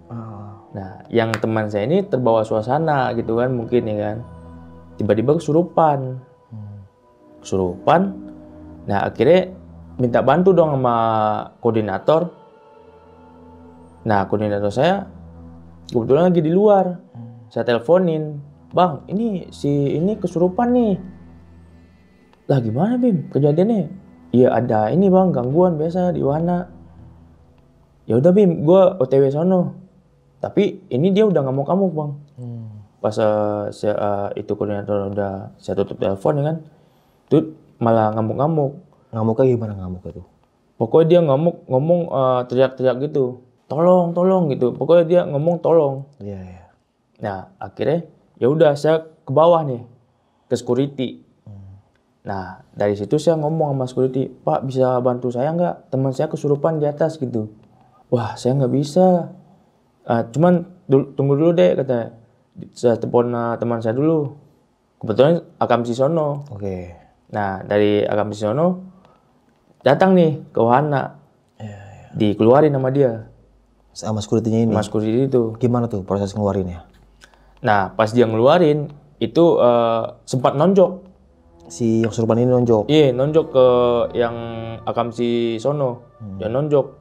Nah yang teman saya ini terbawa suasana gitu kan mungkin ya kan. Tiba-tiba kesurupan. Nah akhirnya minta bantu dong sama koordinator. Nah koordinator saya kebetulan lagi di luar. Saya teleponin, bang ini ini kesurupan nih. Lah gimana Bim kejadiannya? Iya ada ini bang gangguan biasa di wahana. Ya udah Bim, gue OTW sono. Tapi ini dia udah ngamuk-ngamuk bang. Pas itu koordinator udah saya tutup telepon ya kan, itu malah ngamuk-ngamuk. Ngamuknya gimana ngamuk itu? Pokoknya dia ngomong teriak-teriak gitu, tolong gitu. Pokoknya dia ngomong tolong. Iya. Nah akhirnya ya udah saya ke bawah nih ke security. Nah dari situ saya ngomong sama security, Pak bisa bantu saya nggak? Teman saya kesurupan di atas gitu. Wah saya nggak bisa. Cuman tunggu dulu deh katanya. Saya telepon teman saya dulu. Kebetulan Akam Sisono. Oke. Nah dari Akam Sisono datang nih ke wahana. Dikeluarin sama dia. Sama security-nya ini? Sama security itu. Gimana tuh proses ngeluarinnya? Nah pas dia ngeluarin itu sempat nonjok. Si yang kesurupan ini nonjok? Iya nonjok ke yang Akam Sisono. Dia nonjok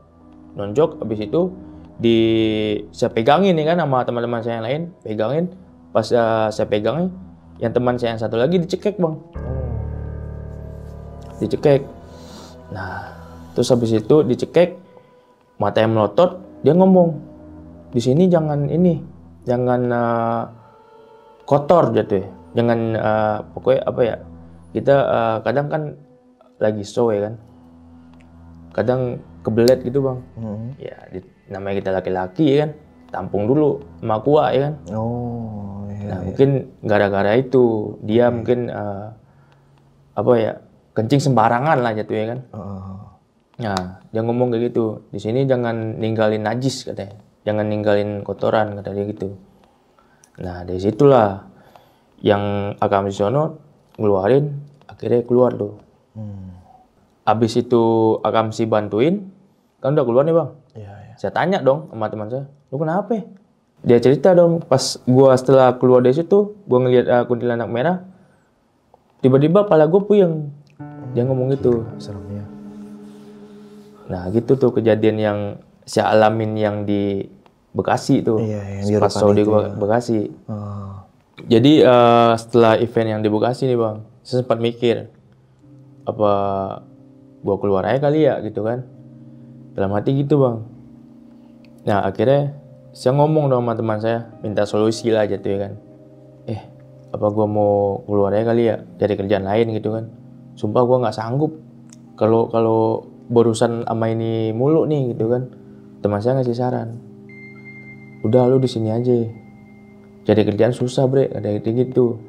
habis itu saya pegangin nih kan sama teman-teman saya yang lain, pegangin. Pas saya pegangin, yang teman saya yang satu lagi dicekek bang. Dicekek. Nah, terus habis itu dicekek, matanya melotot, dia ngomong, di sini jangan kotor jatuh ya. Jangan pokoknya kita kadang kan lagi show ya kan. Kadang kebelet gitu bang. Ya namanya kita laki-laki ya kan, tampung dulu sama kuah ya kan. Nah mungkin gara-gara itu dia mungkin kencing sembarangan lah jatuh ya kan. Nah dia ngomong kayak gitu, di sini jangan ninggalin najis katanya, jangan ninggalin kotoran kata dia gitu. Nah dari situlah yang Akam Sisono ngeluarin, akhirnya keluar tuh. Abis itu Akam Si bantuin, kan udah keluar nih bang. Saya tanya dong sama teman saya, lu kenapa? Dia cerita dong, pas gua setelah keluar dari situ, gua ngeliat kuntilanak merah, tiba-tiba kepala gua puyeng. Dia ngomong gitu. Seremnya. Nah gitu tuh kejadian yang saya alamin yang di Bekasi tuh. Iya, pas show di Bekasi. Jadi setelah event yang di Bekasi nih bang, saya sempat mikir, apa gua keluar aja kali ya gitu kan. Dalam hati gitu bang. Nah akhirnya saya ngomong dong sama teman saya, minta solusi lah gitu ya kan. Apa gua mau keluar aja kali ya, cari kerjaan lain gitu kan. Sumpah gua nggak sanggup kalau berurusan sama ini mulu nih gitu kan. Teman saya ngasih saran, udah lu di sini aja, cari kerjaan susah bre, ada gitu.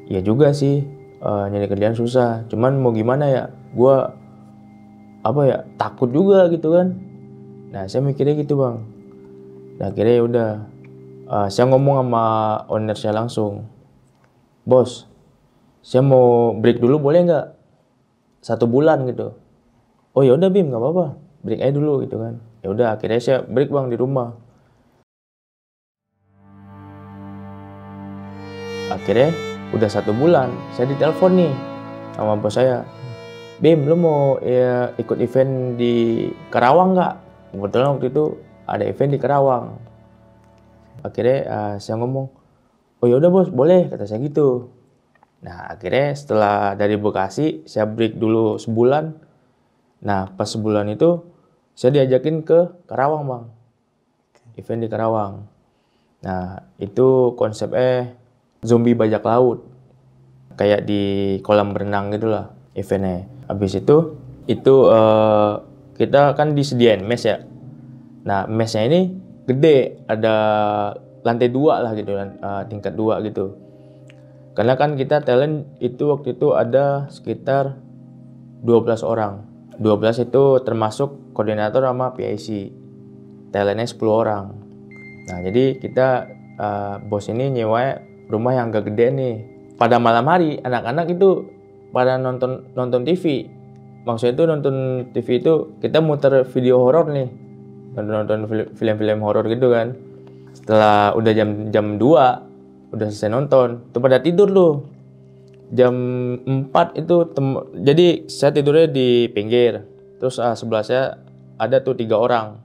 Iya juga sih, nyari kerjaan susah. Cuman mau gimana ya, gua takut juga gitu kan. Nah saya mikirnya gitu bang. Nah akhirnya ya udah, saya ngomong sama owner saya langsung, bos, saya mau break dulu boleh nggak? 1 bulan gitu. Oh ya udah Bim, nggak apa-apa, break aja dulu gitu kan. Ya udah akhirnya saya break bang di rumah. Akhirnya udah 1 bulan, saya ditelepon nih sama bos saya, Bim, lu mau ya, ikut event di Karawang nggak? Kebetulan waktu itu ada event di Karawang. Akhirnya saya ngomong, oh yaudah bos, boleh, kata saya gitu. Nah akhirnya setelah dari Bekasi, saya break dulu sebulan. Nah pas sebulan itu, saya diajakin ke Karawang bang, event di Karawang. Nah itu konsepnya zombie bajak laut, kayak di kolam berenang gitulah eventnya. Habis itu kita kan disediain mes ya. Nah mesnya ini gede, ada lantai 2 lah gitu, tingkat 2 gitu. Karena kan kita talent itu waktu itu ada sekitar 12 orang. 12 itu termasuk koordinator sama PIC. Talentnya 10 orang. Nah jadi kita bos ini nyewa rumah yang agak gede nih. Pada malam hari anak-anak itu pada nonton TV. Maksudnya itu nonton TV itu kita muter video horor nih. Nonton film-film horor gitu kan. Setelah udah jam 2 udah selesai nonton, tuh pada tidur tuh. Jam 4 itu jadi saya tidurnya di pinggir. Terus sebelah saya ada tuh 3 orang.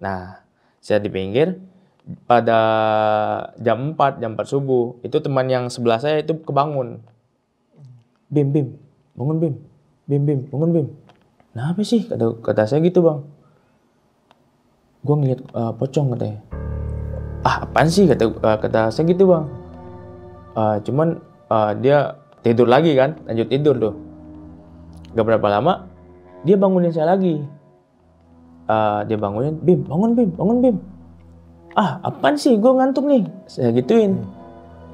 Nah, saya di pinggir. Pada jam 4 subuh, itu teman yang sebelah saya itu kebangun. Bim, bangun Bim. Bim, bangun Bim. Nah, apa sih? Kata saya gitu bang. Gua ngeliat pocong katanya. Apaan sih? Kata saya gitu bang. Cuman dia tidur lagi kan, lanjut tidur tuh. Gak berapa lama, dia bangunin saya lagi. Dia bangunin, Bim, bangun Bim. Apaan sih? Gue ngantuk nih. Saya gituin.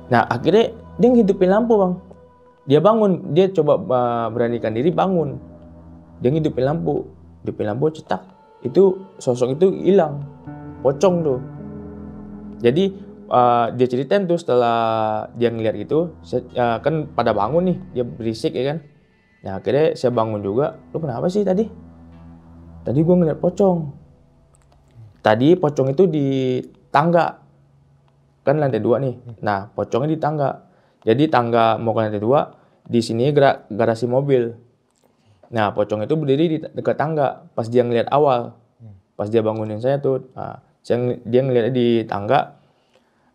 Nah, akhirnya dia ngidupin lampu, bang. Dia bangun. Dia coba beranikan diri bangun. Dia ngidupin lampu. Cetak. Itu sosok itu hilang. Pocong tuh. Jadi dia ceritain tuh setelah dia ngeliat gitu. Kan pada bangun nih. Dia berisik ya kan. Nah, akhirnya saya bangun juga. Lu kenapa sih tadi? Tadi gue ngeliat pocong. Tadi pocong itu di tangga, kan lantai 2 nih. Nah pocongnya di tangga. Jadi tangga mau ke lantai 2, di sini garasi mobil. Nah pocong itu berdiri di dekat tangga. Pas dia ngeliat awal, pas dia bangunin saya tuh, dia ngeliat di tangga.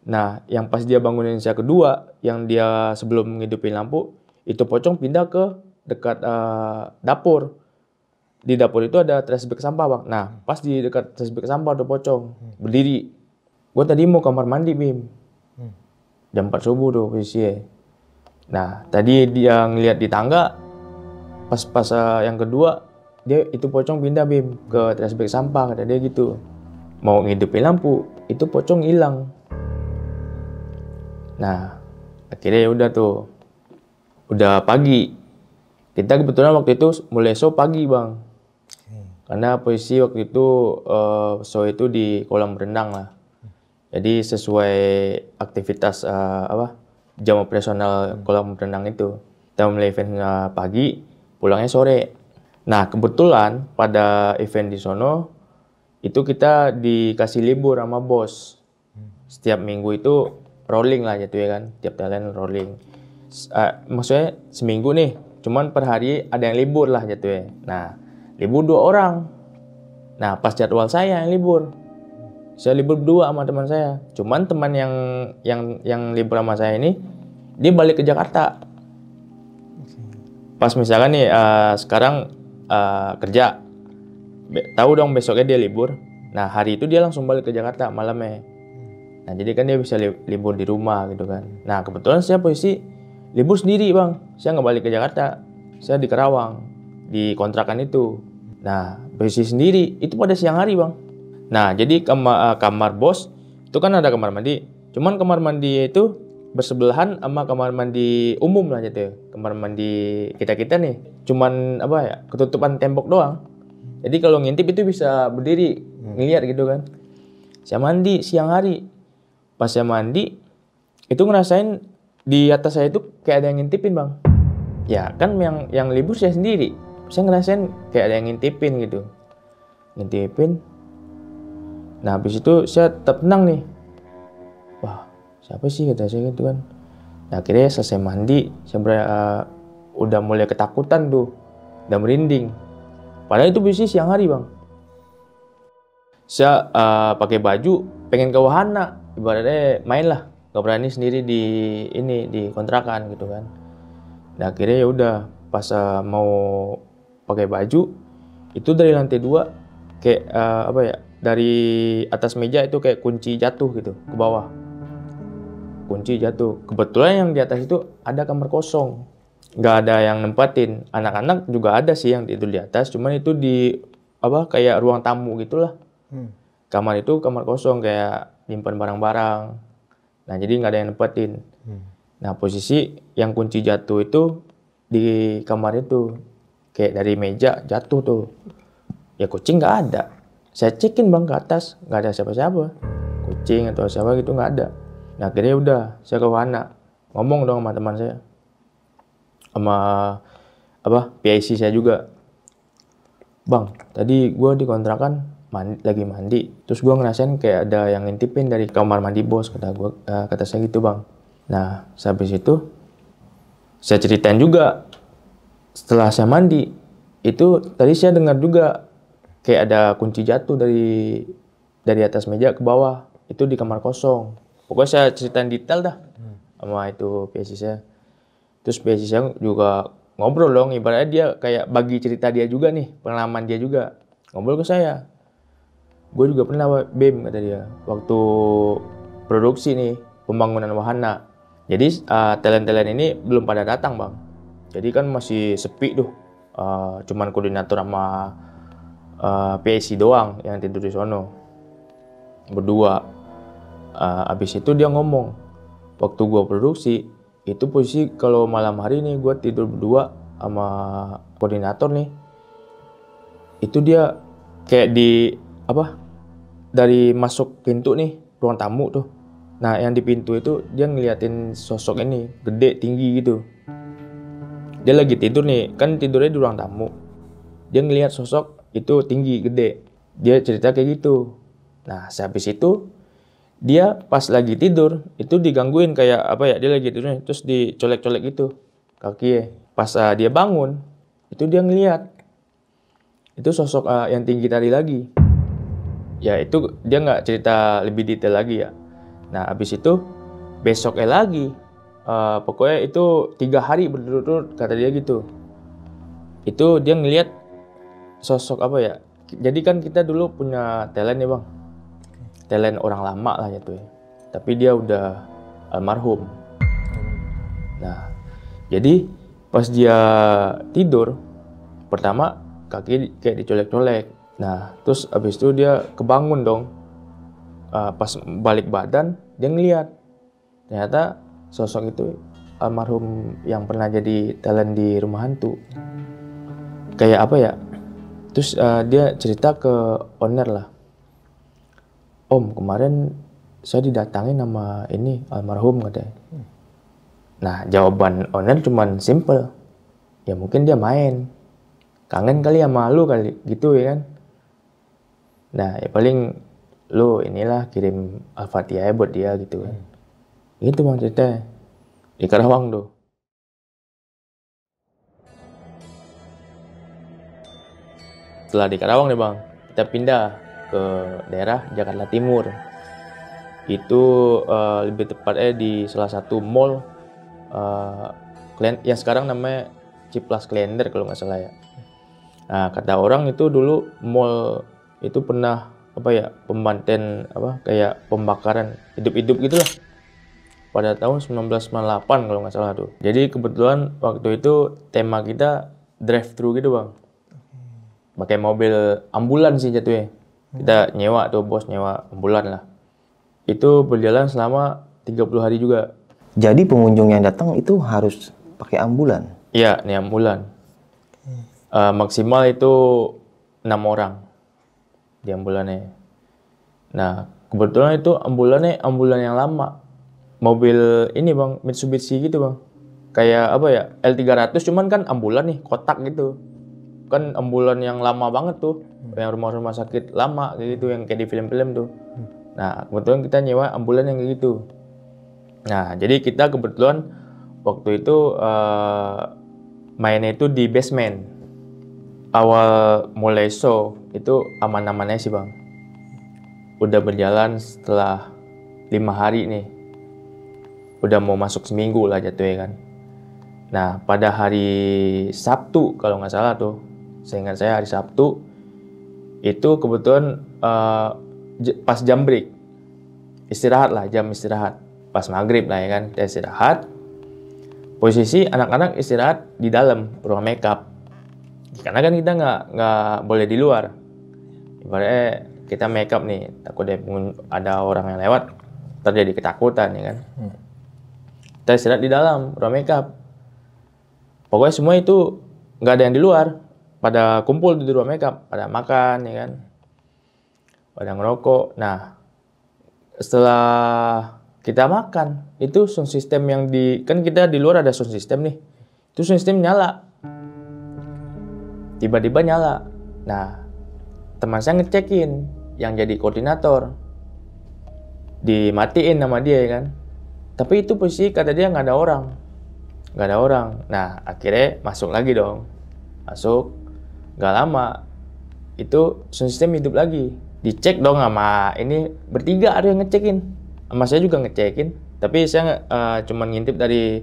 Nah yang pas dia bangunin saya kedua, yang dia sebelum ngidupin lampu, itu pocong pindah ke dekat dapur. Di dapur itu ada trash bag sampah bang. Nah pas di dekat trash bag sampah ada pocong berdiri. Gue tadi mau kamar mandi Bim. Jam 4 subuh tuh posisinya. Nah tadi dia ngeliat di tangga. Pas yang kedua dia itu pocong pindah Bim ke trash bag sampah, kata dia gitu. Mau ngidupin lampu itu pocong hilang. Nah akhirnya ya udah tuh. Udah pagi. Kita kebetulan waktu itu mulai show pagi bang. Karena posisi waktu itu show itu di kolam renang lah. Jadi sesuai aktivitas jam operasional kolam renang itu. Kita mulai event pagi, pulangnya sore. Nah kebetulan pada event di sono itu kita dikasih libur sama bos. Setiap minggu itu rolling lah gitu ya kan. Tiap talent rolling. Maksudnya seminggu nih. Cuman per hari ada yang libur lah gitu ya. Nah libur 2 orang. Nah pas jadwal saya yang libur. Saya libur berdua sama teman saya. Cuman teman yang libur sama saya ini, dia balik ke Jakarta. Pas misalkan nih sekarang kerja, tahu dong besoknya dia libur. Nah hari itu dia langsung balik ke Jakarta malamnya. Nah jadi kan dia bisa libur di rumah gitu kan. Nah kebetulan saya posisi libur sendiri bang. Saya nggak balik ke Jakarta. Saya di Karawang, di kontrakan itu. Nah posisi sendiri itu pada siang hari bang. Nah jadi kamar bos itu kan ada kamar mandi. Cuman kamar mandi itu bersebelahan sama kamar mandi umum lah gitu ya. Kamar mandi kita nih. Cuman ketutupan tembok doang. Jadi kalau ngintip itu bisa berdiri ngeliat gitu kan. Saya mandi siang hari. Pas saya mandi itu ngerasain di atas saya itu kayak ada yang ngintipin bang. Ya kan yang libur saya sendiri. Saya ngerasain kayak ada yang ngintipin gitu. Ngintipin. Nah habis itu saya tetap tenang nih. Wah siapa sih kata saya gitu kan. Nah akhirnya selesai mandi. Saya udah mulai ketakutan tuh, udah merinding. Padahal itu posisi siang hari bang. Saya pakai baju pengen ke wahana, ibaratnya main lah, nggak berani sendiri di kontrakan gitu kan. Nah akhirnya ya udah pas mau pakai baju itu dari lantai 2 kayak apa ya, dari atas meja itu kayak kunci jatuh gitu ke bawah. Kunci jatuh. Kebetulan yang di atas itu ada kamar kosong, nggak ada yang nempatin. Anak-anak juga ada sih yang tidur di atas, cuman itu di apa kayak ruang tamu gitulah. Kamar itu kamar kosong kayak nyimpan barang-barang. Nah jadi nggak ada yang nempatin. Nah posisi yang kunci jatuh itu di kamar itu kayak dari meja jatuh tuh. Ya kucing nggak ada. Saya cekin bang ke atas, nggak ada siapa-siapa. Kucing atau siapa gitu nggak ada. Nah akhirnya udah saya ke wahana, ngomong dong sama teman saya, sama apa PIC saya juga. Bang, tadi gue di kontrakan lagi mandi, terus gue ngerasain kayak ada yang ngintipin dari kamar mandi bos, kata saya gitu bang. Nah habis itu saya ceritain juga setelah saya mandi itu tadi saya dengar juga kayak ada kunci jatuh dari atas meja ke bawah, itu di kamar kosong. Pokoknya saya ceritain detail dah sama itu PIC saya. Terus PIC saya juga ngobrol dong, ibaratnya dia kayak bagi cerita dia juga nih, pengalaman dia juga. Ngobrol ke saya. Gue juga pernah BEM kata dia, waktu produksi nih, pembangunan wahana. Jadi talent-talent ini belum pada datang bang. Jadi kan masih sepi tuh, cuman koordinator sama PIC doang yang tidur di sono. Berdua. Abis itu dia ngomong, waktu gue produksi, itu posisi kalau malam hari nih gue tidur berdua sama koordinator nih. Itu dia kayak di apa, dari masuk pintu nih, ruang tamu tuh. Nah yang di pintu itu dia ngeliatin sosok ini, gede, tinggi gitu. Dia lagi tidur nih, kan tidurnya di ruang tamu. Dia ngeliat sosok itu tinggi, gede. Dia cerita kayak gitu. Nah habis itu dia pas lagi tidur itu digangguin kayak apa ya, dia lagi tidur terus dicolek-colek gitu kakinya. Pas dia bangun itu dia ngeliat itu sosok yang tinggi tadi lagi. Ya itu dia nggak cerita lebih detail lagi ya. Nah habis itu besoknya lagi pokoknya itu 3 hari berturut-turut kata dia gitu. Itu dia ngeliat sosok apa ya, jadi kan kita dulu punya talent ya bang, talent orang lama lah gitu ya. Tapi dia udah almarhum. Nah, jadi pas dia tidur, pertama kaki kayak dicolek-colek. Nah, terus abis itu dia kebangun dong. Pas balik badan, dia ngeliat. Ternyata sosok itu almarhum yang pernah jadi talent di rumah hantu. Kayak apa ya? Terus dia cerita ke owner lah. Om, kemarin saya didatangin sama ini almarhum katanya. Nah, jawaban owner cuman simple. Ya mungkin dia main. Kangen kali sama lu kali, gitu ya kan. Nah, ya paling lu inilah kirim Al-Fatihah buat dia gitu kan. Gitu bang ceritanya. Di Karawang tuh. Setelah di Karawang nih bang, kita pindah ke daerah Jakarta Timur. Itu lebih tepatnya di salah satu mall yang sekarang namanya Ciplus Klender kalau nggak salah ya. Nah kata orang itu dulu mall itu pernah apa ya, pembantaian apa kayak pembakaran hidup-hidup gitulah pada tahun 1998 kalau nggak salah tuh. Jadi kebetulan waktu itu tema kita drive thru gitu bang, pakai mobil ambulan sih jatuhnya. Kita nyewa tuh, bos nyewa ambulan lah. Itu berjalan selama 30 hari juga. Jadi pengunjung yang datang itu harus pakai ambulan? Iya, nih ambulan. Maksimal itu 6 orang di ambulannya. Nah, kebetulan itu ambulannya ambulan yang lama. Mobil ini bang, Mitsubishi gitu bang. Kayak apa ya, L300 cuman kan ambulan nih, kotak gitu. Kan ambulan yang lama banget tuh, yang rumah-rumah sakit lama kayak gitu, yang kayak di film-film tuh. Nah kebetulan kita nyewa ambulan yang kayak gitu. Nah jadi kita kebetulan waktu itu mainnya itu di basement. Awal mulai show itu aman-amannya sih bang. Udah berjalan setelah 5 hari nih. Udah mau masuk seminggu lah jatuhnya kan. Nah pada hari Sabtu kalau nggak salah tuh, seingat saya hari Sabtu itu kebetulan pas jam break, istirahat lah, jam istirahat pas maghrib lah ya kan, kita istirahat. Posisi anak-anak istirahat di dalam ruang makeup, karena kan kita nggak boleh di luar. Ibaratnya kita makeup nih, takut ada orang yang lewat terjadi ketakutan ya kan. Kita istirahat di dalam ruang makeup. Pokoknya semua itu nggak ada yang di luar, pada kumpul di ruang makeup, pada makan ya kan, pada ngerokok. Nah setelah kita makan itu sound system yang kan kita di luar ada sound system nih, itu sound system nyala, tiba-tiba nyala. Nah teman saya ngecekin yang jadi koordinator, dimatiin sama dia ya kan, tapi itu posisi kata dia nggak ada orang. Nah akhirnya masuk lagi dong, nggak lama itu sound system hidup lagi. Dicek dong sama ini, bertiga ada yang ngecekin, sama saya juga ngecekin, tapi saya cuma ngintip dari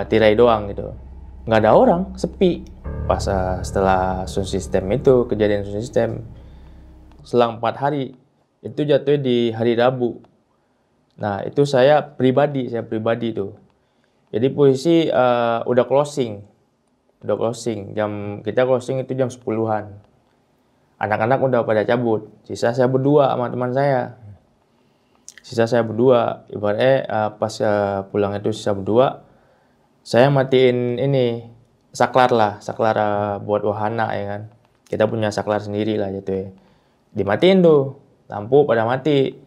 tirai doang gitu, nggak ada orang, sepi. Pas setelah sound system itu, kejadian sound system, selang 4 hari itu jatuhnya di hari Rabu. Nah itu saya pribadi tuh, jadi posisi udah closing, kita closing itu jam 10-an. Anak-anak udah pada cabut, sisa saya berdua sama teman saya. Ibaratnya pas pulang itu sisa berdua, saya matiin ini saklar buat wahana ya kan. Kita punya saklar sendiri lah gitu ya. Dimatiin tuh, lampu pada mati.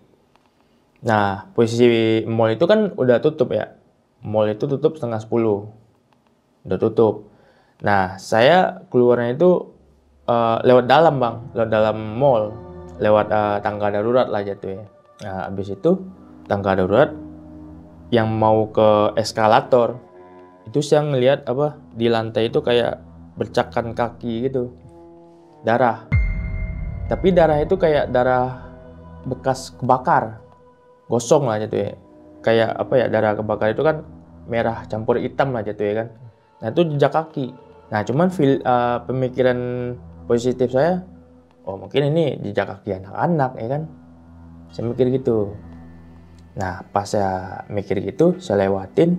Nah posisi mall itu kan udah tutup ya. Mall itu tutup 9:30, udah tutup. Nah saya keluarnya itu lewat dalam mall, lewat tangga darurat lah jatuh ya. Nah habis itu tangga darurat yang mau ke eskalator itu saya ngelihat di lantai itu kayak bercakan kaki gitu, darah. Tapi darah itu kayak darah bekas kebakar, gosong lah jatuh ya. Kayak darah kebakar itu kan merah campur hitam lah jatuh ya kan. Nah itu jejak kaki. Nah cuman pemikiran positif saya, oh mungkin ini jejak kaki anak-anak ya kan, saya mikir gitu. Nah pas saya mikir gitu, saya lewatin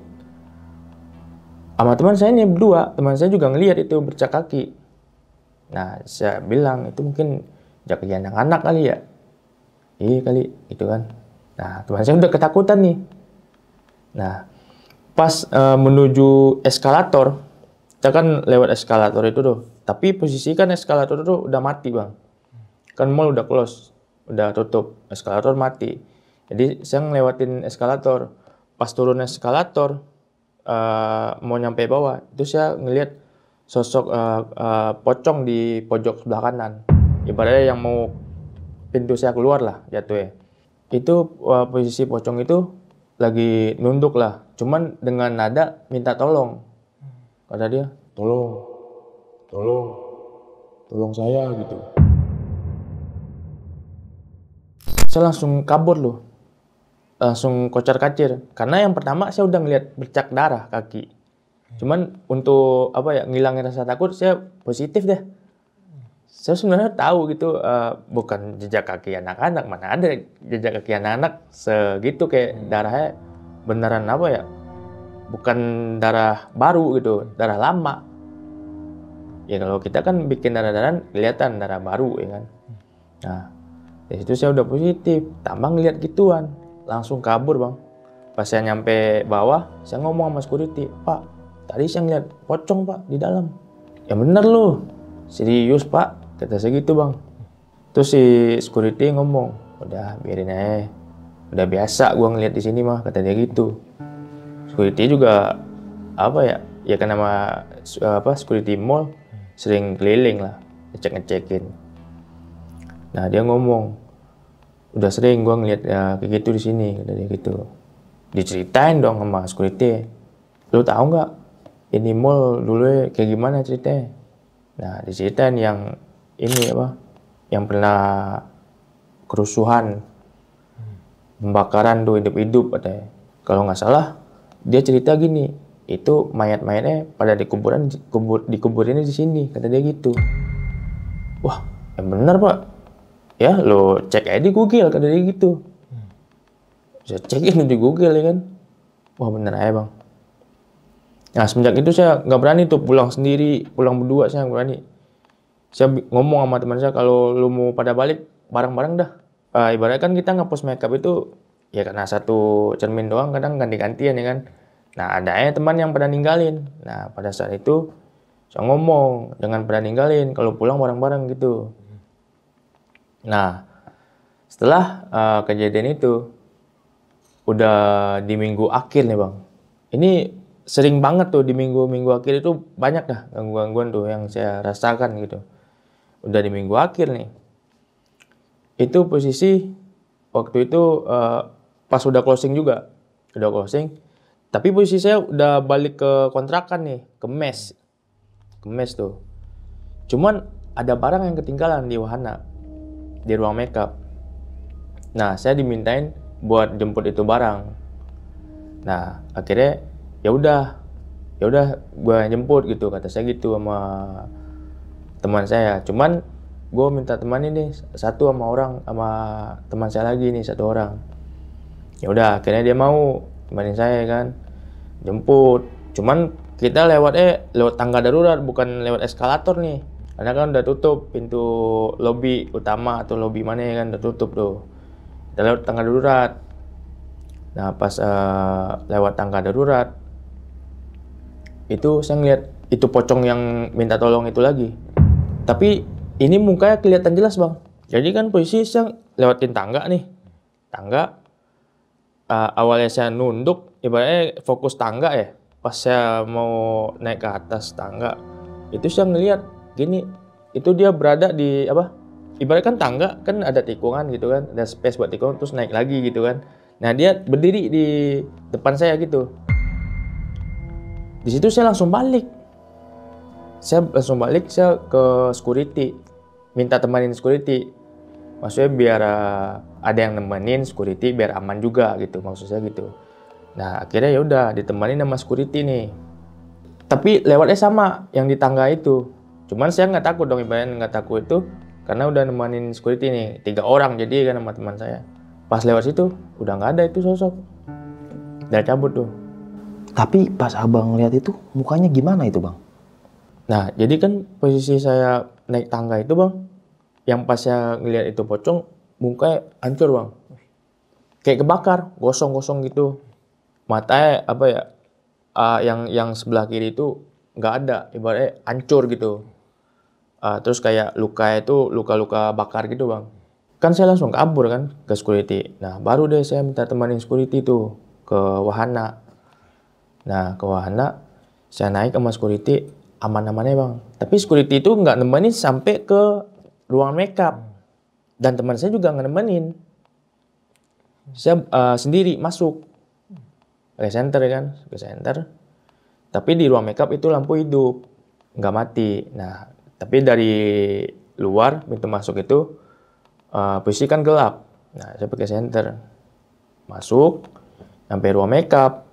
sama teman saya nih berdua, teman saya juga ngelihat itu bercak kaki. Nah saya bilang itu mungkin jejak kaki anak-anak kali ya, iya kali itu kan. Nah teman saya udah ketakutan nih. Nah pas menuju eskalator, kita kan lewat eskalator itu tuh, tapi posisi kan eskalator itu udah mati bang, kan mall udah close, udah tutup, eskalator mati. Jadi saya ngelewatin eskalator, pas turun eskalator mau nyampe bawah itu saya ngelihat sosok pocong di pojok sebelah kanan, ibaratnya yang mau pintu saya keluar lah jatuh ya. Itu posisi pocong itu lagi nunduk lah, cuman dengan nada minta tolong. Kata dia, tolong saya gitu. Saya langsung kabur loh, langsung kocar-kacir. Karena yang pertama saya udah ngeliat bercak darah kaki. Cuman untuk ngilangin rasa takut saya positif deh. Saya sebenarnya tahu gitu bukan jejak kaki anak-anak, mana ada jejak kaki anak-anak segitu kayak darahnya beneran bukan darah baru gitu, darah lama. Ya kalau kita kan bikin darah-darahan kelihatan darah baru ya kan. Nah dari situ saya udah positif, tambah ngeliat gituan, langsung kabur bang. Pas saya nyampe bawah, saya ngomong sama security, Pak, tadi saya ngeliat pocong pak di dalam. Ya bener loh, serius pak, kata saya gitu bang. Terus si security ngomong, udah biarin aja, udah biasa gua ngeliat di sini mah, kata dia gitu. Security juga ya kan nama security mall sering keliling lah, ngecekin. Nah dia ngomong, udah sering gua ngeliat kayak gitu di sini, kata dia gitu. Diceritain dong sama security, lu tahu nggak ini mall dulu kayak gimana ceritanya. Nah diceritain yang ini apa, yang pernah kerusuhan, pembakaran tuh hidup-hidup katanya. Kalau nggak salah dia cerita gini, itu mayat-mayatnya pada dikuburinnya di sini, kata dia gitu. Wah, yang benar pak. Ya lo cek aja di Google, kata dia gitu. Saya cekin di Google ya kan. Wah bener aja bang. Nah semenjak itu saya nggak berani tuh pulang sendiri, pulang berdua saya nggak berani. Saya ngomong sama teman saya, kalau lu mau pada balik bareng-bareng dah. Ibaratnya kan kita ngepost makeup itu ya karena satu cermin doang, kadang ganti-gantian ya kan. Nah ada aja teman yang pada ninggalin. Nah pada saat itu saya ngomong dengan pada ninggalin kalau pulang bareng-bareng gitu. Nah setelah kejadian itu udah di minggu akhir nih bang. Ini sering banget tuh di minggu-minggu akhir itu banyak dah gangguan-gangguan tuh yang saya rasakan gitu. Udah di minggu akhir nih. Itu posisi waktu itu pas udah closing juga. Udah closing. Tapi posisi saya udah balik ke kontrakan nih, ke mes. Ke mes tuh. Cuman ada barang yang ketinggalan di wahana. Di ruang makeup. Nah, saya dimintain buat jemput itu barang. Nah, akhirnya ya udah gue jemput gitu, kata saya gitu sama teman saya. Cuman gue minta teman ini satu sama teman saya lagi nih satu orang. Ya udah akhirnya dia mau temenin saya kan, jemput. Cuman kita lewat tangga darurat, bukan lewat eskalator nih, karena kan udah tutup pintu lobi utama atau lobi mana ya kan, udah tutup tuh. Kita lewat tangga darurat. Nah pas lewat tangga darurat itu saya ngeliat itu pocong yang minta tolong itu lagi. Tapi ini mukanya kelihatan jelas bang. Jadi kan posisi saya lewatin tangga nih. Tangga. Awalnya saya nunduk. Ibaratnya fokus tangga ya. Pas saya mau naik ke atas tangga. Itu saya ngeliat gini. Itu dia berada di apa. Ibaratnya kan tangga kan ada tikungan gitu kan. Ada space buat tikungan terus naik lagi gitu kan. Nah dia berdiri di depan saya gitu. Di situ saya langsung balik. Saya ke security, minta temanin security. Maksudnya biar ada yang nemenin security biar aman juga gitu, maksud saya gitu. Nah akhirnya ya udah ditemanin sama security nih. Tapi lewatnya sama yang di tangga itu. Cuman saya nggak takut dong, ibaratnya nggak takut itu karena udah nemenin security nih 3 orang jadi kan sama teman saya. Pas lewat situ udah nggak ada itu sosok. Udah cabut tuh. Tapi pas abang lihat itu mukanya gimana itu bang? Nah, jadi kan posisi saya naik tangga itu bang, yang pas saya ngeliat itu pocong, mukanya hancur bang. Kayak kebakar, gosong-gosong gitu. Matanya apa ya, yang sebelah kiri itu nggak ada, ibaratnya hancur gitu. Terus kayak luka itu luka-luka bakar gitu bang. Kan saya langsung kabur kan ke security. Nah, baru deh saya minta temanin security tuh ke wahana. Nah, ke wahana, saya naik sama security, aman-amannya bang. Tapi security itu nggak nemenin sampai ke ruang makeup. Dan teman saya juga nggak nemenin. Saya sendiri masuk ke center kan, ke center. Tapi di ruang makeup itu lampu hidup, nggak mati. Nah, tapi dari luar pintu masuk itu posisi kan gelap. Nah, saya pakai center. Masuk, sampai ruang makeup.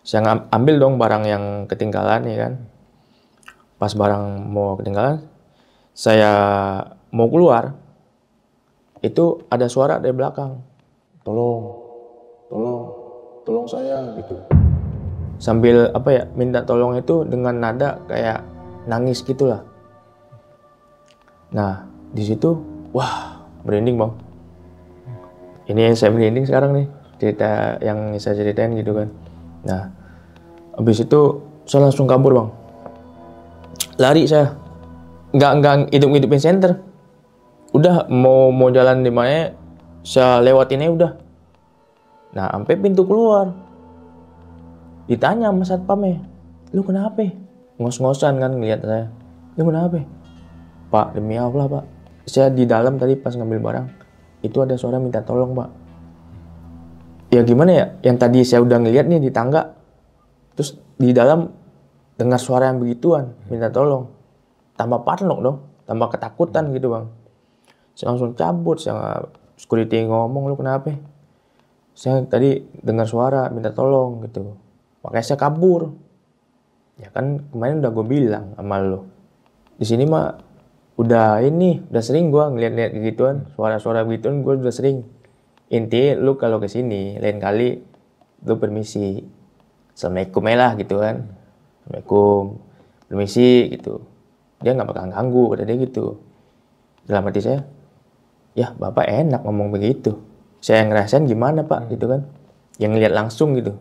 Saya ambil dong barang yang ketinggalan ya kan. Pas barang mau ketinggalan, saya mau keluar, itu ada suara dari belakang. Tolong saya gitu. Sambil apa ya, minta tolong itu dengan nada kayak nangis gitulah. Nah, di situ wah, merinding bang. Ini yang saya merinding sekarang nih, cerita yang saya ceritain gitu kan. Nah, habis itu saya langsung kabur bang. Lari saya, nggak hidup-hidupin center. Udah mau jalan di mana, saya lewatin aja udah. Nah, sampai pintu keluar, ditanya sama satpamnya, lu kenapa? Ngos-ngosan kan ngeliat saya, lu kenapa? Pak, demi Allah pak, saya di dalam tadi pas ngambil barang, itu ada suara minta tolong pak. Ya gimana ya, yang tadi saya udah ngeliat nih di tangga, terus di dalam dengar suara yang begituan, minta tolong. Tambah parno dong, tambah ketakutan gitu bang. Saya langsung cabut, saya security ngomong, lu kenapa? Saya tadi dengar suara, minta tolong gitu. Makanya saya kabur. Ya kan kemarin udah gue bilang sama lu. Di sini mah udah sering gue ngeliat-ngeliat gituan, suara-suara begituan gue udah sering. Intinya lu kalau kesini lain kali lu permisi, assalamualaikum lah gitu kan, assalamualaikum, permisi gitu. Dia nggak bakal ganggu, kata dia gitu. Dalam hati saya, ya bapak enak ngomong begitu. Saya ngerasain gimana pak gitu kan, yang ngeliat langsung gitu.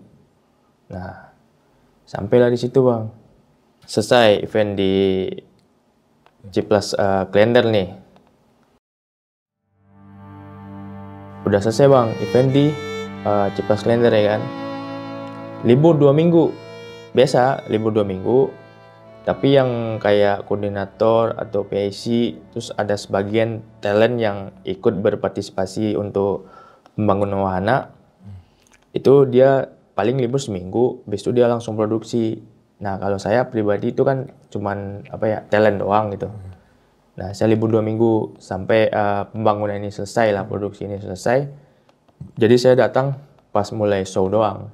Nah, sampailah di situ bang. Selesai event di Ciplas Klender nih. Udah selesai bang, event di Ciplas Klender ya kan. Libur 2 minggu. Biasa libur 2 minggu. Tapi yang kayak koordinator atau PIC, terus ada sebagian talent yang ikut berpartisipasi untuk membangun wahana. Itu dia paling libur seminggu, habis itu dia langsung produksi. Nah kalau saya pribadi itu kan cuman talent doang gitu. Nah saya libur 2 minggu sampai pembangunan ini selesai lah, produksi ini selesai. Jadi saya datang pas mulai show doang.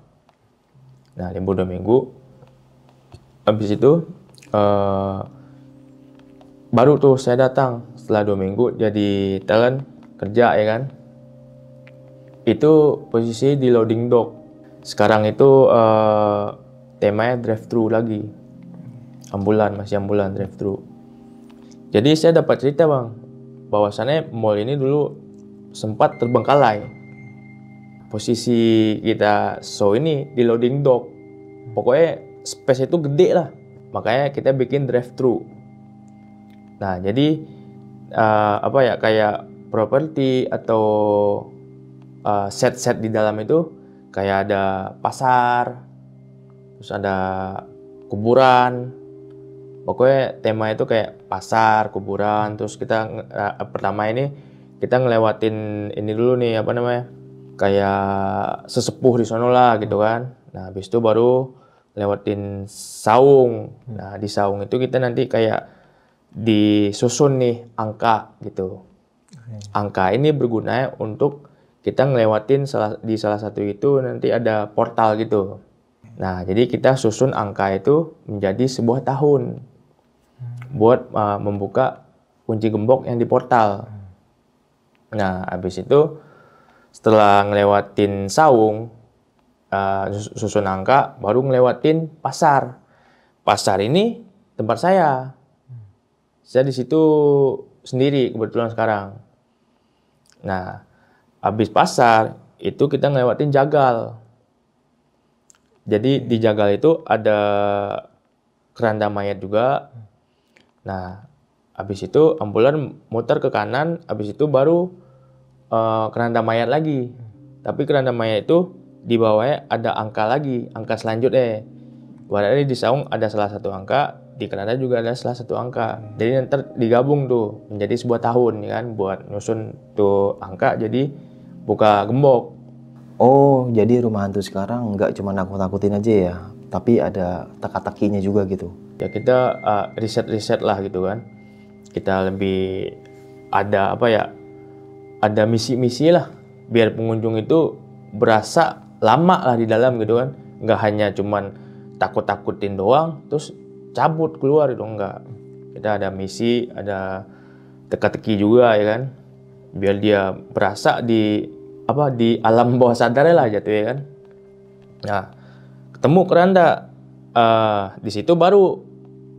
Nah libur 2 minggu, habis itu baru tuh saya datang setelah 2 minggu jadi talent kerja ya kan. Itu posisi di loading dock. Sekarang itu temanya drive thru lagi. Masih ambulan drive thru. Jadi saya dapat cerita bang, bahwasannya mall ini dulu sempat terbengkalai. Posisi kita show ini di loading dock. Pokoknya space itu gede lah. Makanya kita bikin drive thru. Nah, jadi kayak properti atau set-set di dalam itu kayak ada pasar, terus ada kuburan. Pokoknya tema itu kayak pasar, kuburan. Terus kita pertama ini kita ngelewatin ini dulu nih kayak sesepuh di sono lah gitu kan. Nah, habis itu baru lewatin saung. Nah, di saung itu kita nanti kayak disusun nih angka gitu. Angka ini berguna untuk kita ngelewatin di salah satu itu nanti ada portal gitu. Nah, jadi kita susun angka itu menjadi sebuah tahun buat membuka kunci gembok yang di portal. Nah, habis itu setelah ngelewatin saung, susun angka, baru ngelewatin pasar. Pasar ini tempat saya. Saya di situ sendiri kebetulan sekarang. Nah, habis pasar itu kita ngelewatin jagal. Jadi di jagal itu ada keranda mayat juga. Nah, habis itu ambulan muter ke kanan, habis itu baru keranda mayat lagi. Tapi keranda mayat itu di bawahnya ada angka lagi, angka selanjutnya. Padahal di saung ada salah satu angka, di keranda juga ada salah satu angka. Jadi nanti digabung tuh menjadi sebuah tahun ya kan, buat nyusun tuh angka jadi buka gembok. Oh, jadi rumah hantu sekarang nggak cuma nakut-nakutin aja ya, tapi ada teka-tekinya juga gitu. Ya kita riset-riset lah gitu kan. Kita lebih ada ada misi-misi lah, biar pengunjung itu berasa lama lah di dalam gitu kan. Nggak hanya cuman takut-takutin doang terus cabut keluar itu, enggak. Kita ada misi, ada teka-teki juga ya kan. Biar dia berasa di alam bawah sadar lah jatuh ya kan. Nah, ketemu keranda. Di situ baru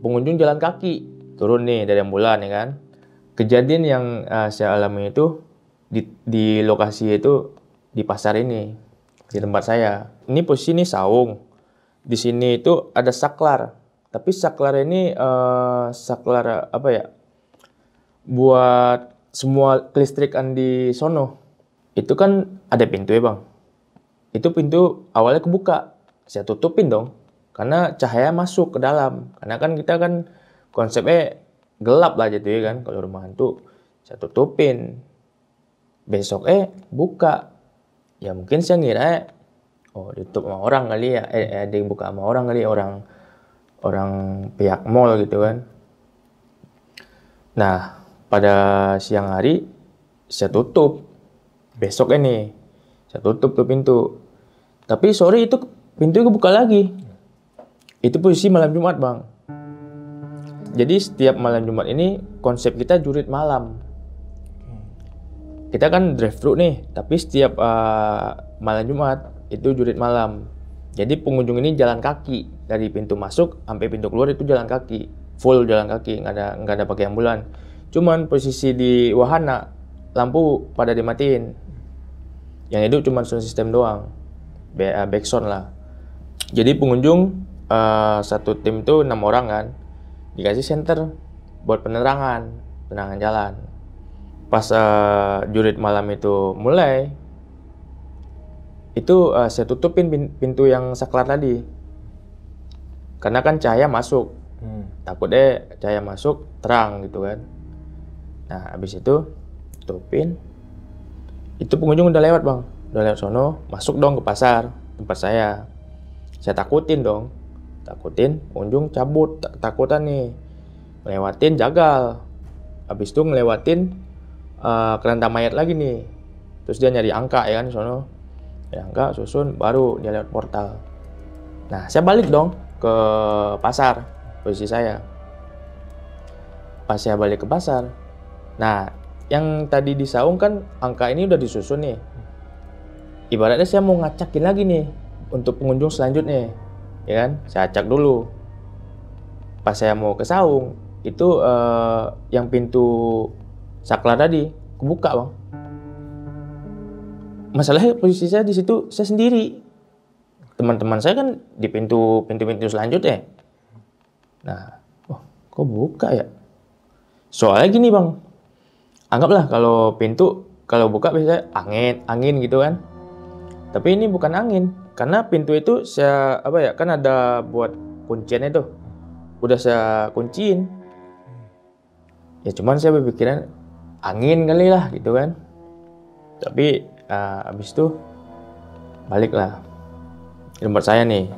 pengunjung jalan kaki turun nih dari ambulan ya kan. Kejadian yang saya alami itu di lokasi itu di pasar ini, di tempat saya. Ini posisi ini saung. Di sini itu ada saklar. Tapi saklar ini saklar buat semua kelistrikan di sono. Itu kan ada pintu ya bang. Itu pintu awalnya kebuka. Saya tutupin dong. Karena cahaya masuk ke dalam. Karena kan kita kan konsepnya gelap lah gitu ya kan. Kalau rumah hantu saya tutupin. Besok buka. Ya mungkin saya ngira ditutup sama orang kali ya. Ada yang buka sama orang kali ya. orang pihak mall gitu kan. Nah, pada siang hari saya tutup. Besok ini saya tutup tuh pintu. Tapi sore itu pintu kebuka lagi. Itu posisi malam Jumat, Bang. Jadi setiap malam Jumat ini konsep kita jurit malam. Kita kan drive thru nih, tapi setiap malam Jumat itu jurit malam. Jadi pengunjung ini jalan kaki dari pintu masuk sampai pintu keluar itu jalan kaki, full jalan kaki, nggak ada pakai ambulan. Cuman posisi di wahana lampu pada dimatiin. Yang itu cuma sound system doang, backsound lah. Jadi pengunjung satu tim itu 6 orang kan, dikasih senter buat penerangan jalan. Pas jurit malam itu mulai, itu saya tutupin pintu yang saklar tadi, karena kan cahaya masuk. Takutnya cahaya masuk terang gitu kan. Nah habis itu tutupin, itu pengunjung udah lewat, Bang, udah lewat sono, masuk dong ke pasar tempat saya. Saya takutin pengunjung cabut, takutan nih, ngelewatin jagal, habis itu ngelewatin keranda mayat lagi nih, terus dia nyari angka ya kan sono, angka susun, baru dia lewat portal. Nah saya balik dong ke pasar, posisi saya. Pas saya balik ke pasar, nah yang tadi disaung kan angka ini udah disusun nih. Ibaratnya saya mau ngacakin lagi nih untuk pengunjung selanjutnya, ya kan? Saya acak dulu. Pas saya mau ke saung, itu yang pintu saklar tadi kebuka, Bang. Masalahnya posisi saya di situ saya sendiri. Teman-teman saya kan di pintu selanjutnya. Nah, kok buka ya? Soalnya gini, Bang. Anggaplah kalau pintu kalau buka biasanya angin gitu kan. Tapi ini bukan angin, karena pintu itu saya kan ada buat kunciannya tuh. Udah saya kunciin. Ya cuman saya berpikiran angin kali lah gitu kan. Tapi habis itu baliklah di tempat saya nih.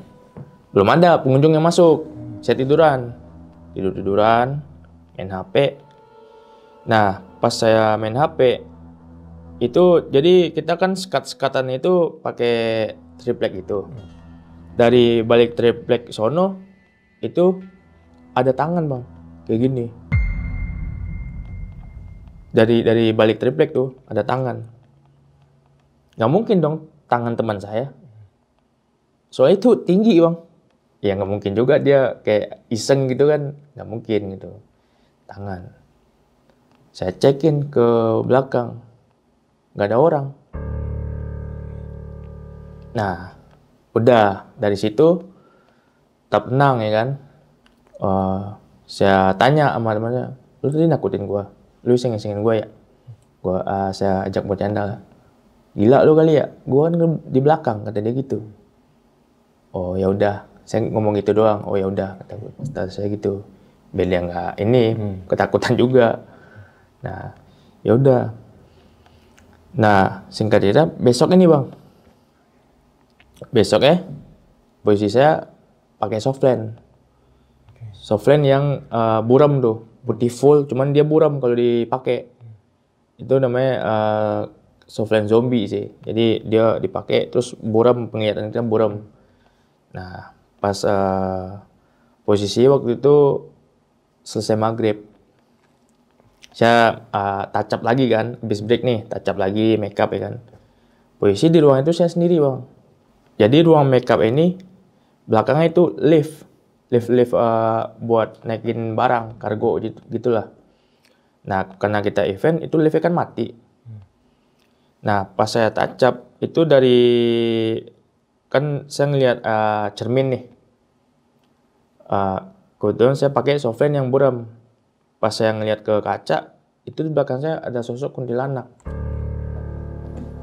Belum ada pengunjung yang masuk. Saya tiduran main HP. Nah pas saya main HP itu, jadi kita kan sekat-sekatan itu pakai triplek itu. Dari balik triplek sono itu ada tangan, Bang, kayak gini. Dari balik triplek tuh ada tangan. Nggak mungkin dong tangan teman saya. Soalnya itu tinggi, Bang. Ya nggak mungkin juga dia kayak iseng gitu kan. Nggak mungkin gitu. Tangan. Saya cekin ke belakang. Nggak ada orang. Nah, udah dari situ tetap tenang ya kan. Saya tanya sama temannya, lu tadi nakutin gua, lu iseng-isengin gua ya? Saya ajak bercanda lah. Gila lu kali ya, gua kan di belakang, kata dia gitu. Oh ya udah, saya ngomong gitu doang. Oh ya udah, kata saya gitu. Biar dia nggak ketakutan juga. Nah, ya udah. Nah, singkat cerita, besok ini, Bang. Besok posisi saya pakai softland. Softland yang buram tuh, putih full, cuman dia buram kalau dipakai. Itu namanya softland zombie sih. Jadi dia dipakai terus buram, penglihatan kita buram. Nah, pas posisi waktu itu selesai maghrib, saya touch up lagi kan, habis break nih, touch up lagi, make up ya kan. Posisi di ruang itu saya sendiri, Bang. Jadi ruang make up ini belakangnya itu lift buat naikin barang, kargo gitulah. Nah, karena kita event itu liftnya kan mati. Nah, pas saya touch up itu dari kan saya ngeliat cermin nih. Kebetulan saya pakai softland yang buram. Pas saya ngeliat ke kaca, itu di belakang saya ada sosok kuntilanak.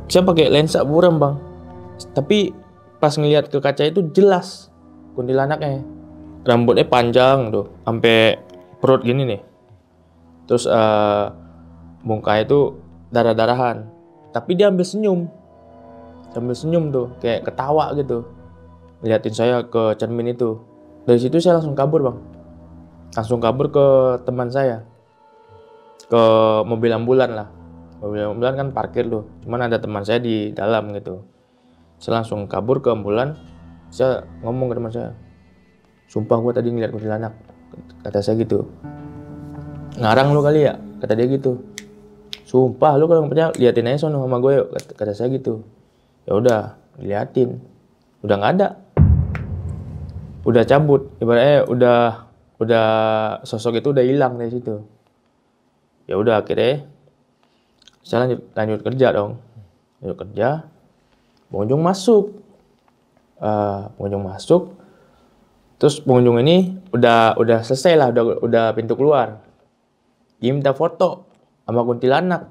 Saya pakai lensa buram, Bang. Tapi pas ngeliat ke kaca itu jelas kuntilanaknya. Rambutnya panjang tuh, sampai perut gini nih. Terus muka itu darah-darahan. Tapi dia ambil senyum. Sambil senyum tuh, kayak ketawa gitu. Ngeliatin saya ke cermin itu. Dari situ saya langsung kabur bang, langsung kabur ke teman saya, ke mobil ambulan lah. Mobil ambulan kan parkir tuh, cuman ada teman saya di dalam gitu. Saya langsung kabur ke ambulan. Saya ngomong ke teman saya, sumpah gue tadi ngeliat kuntilanak, kata saya gitu. Ngarang lu kali ya, kata dia gitu. Sumpah lu kalau percaya liatin aja sono sama gue yuk, kata saya gitu. Ya udah, diliatin, udah nggak ada, udah cabut, ibaratnya udah sosok itu udah hilang dari situ. Ya udah akhirnya saya lanjut kerja dong, lanjut kerja. Pengunjung masuk, terus pengunjung ini udah selesai lah, udah pintu keluar. Dia minta foto sama kuntilanak.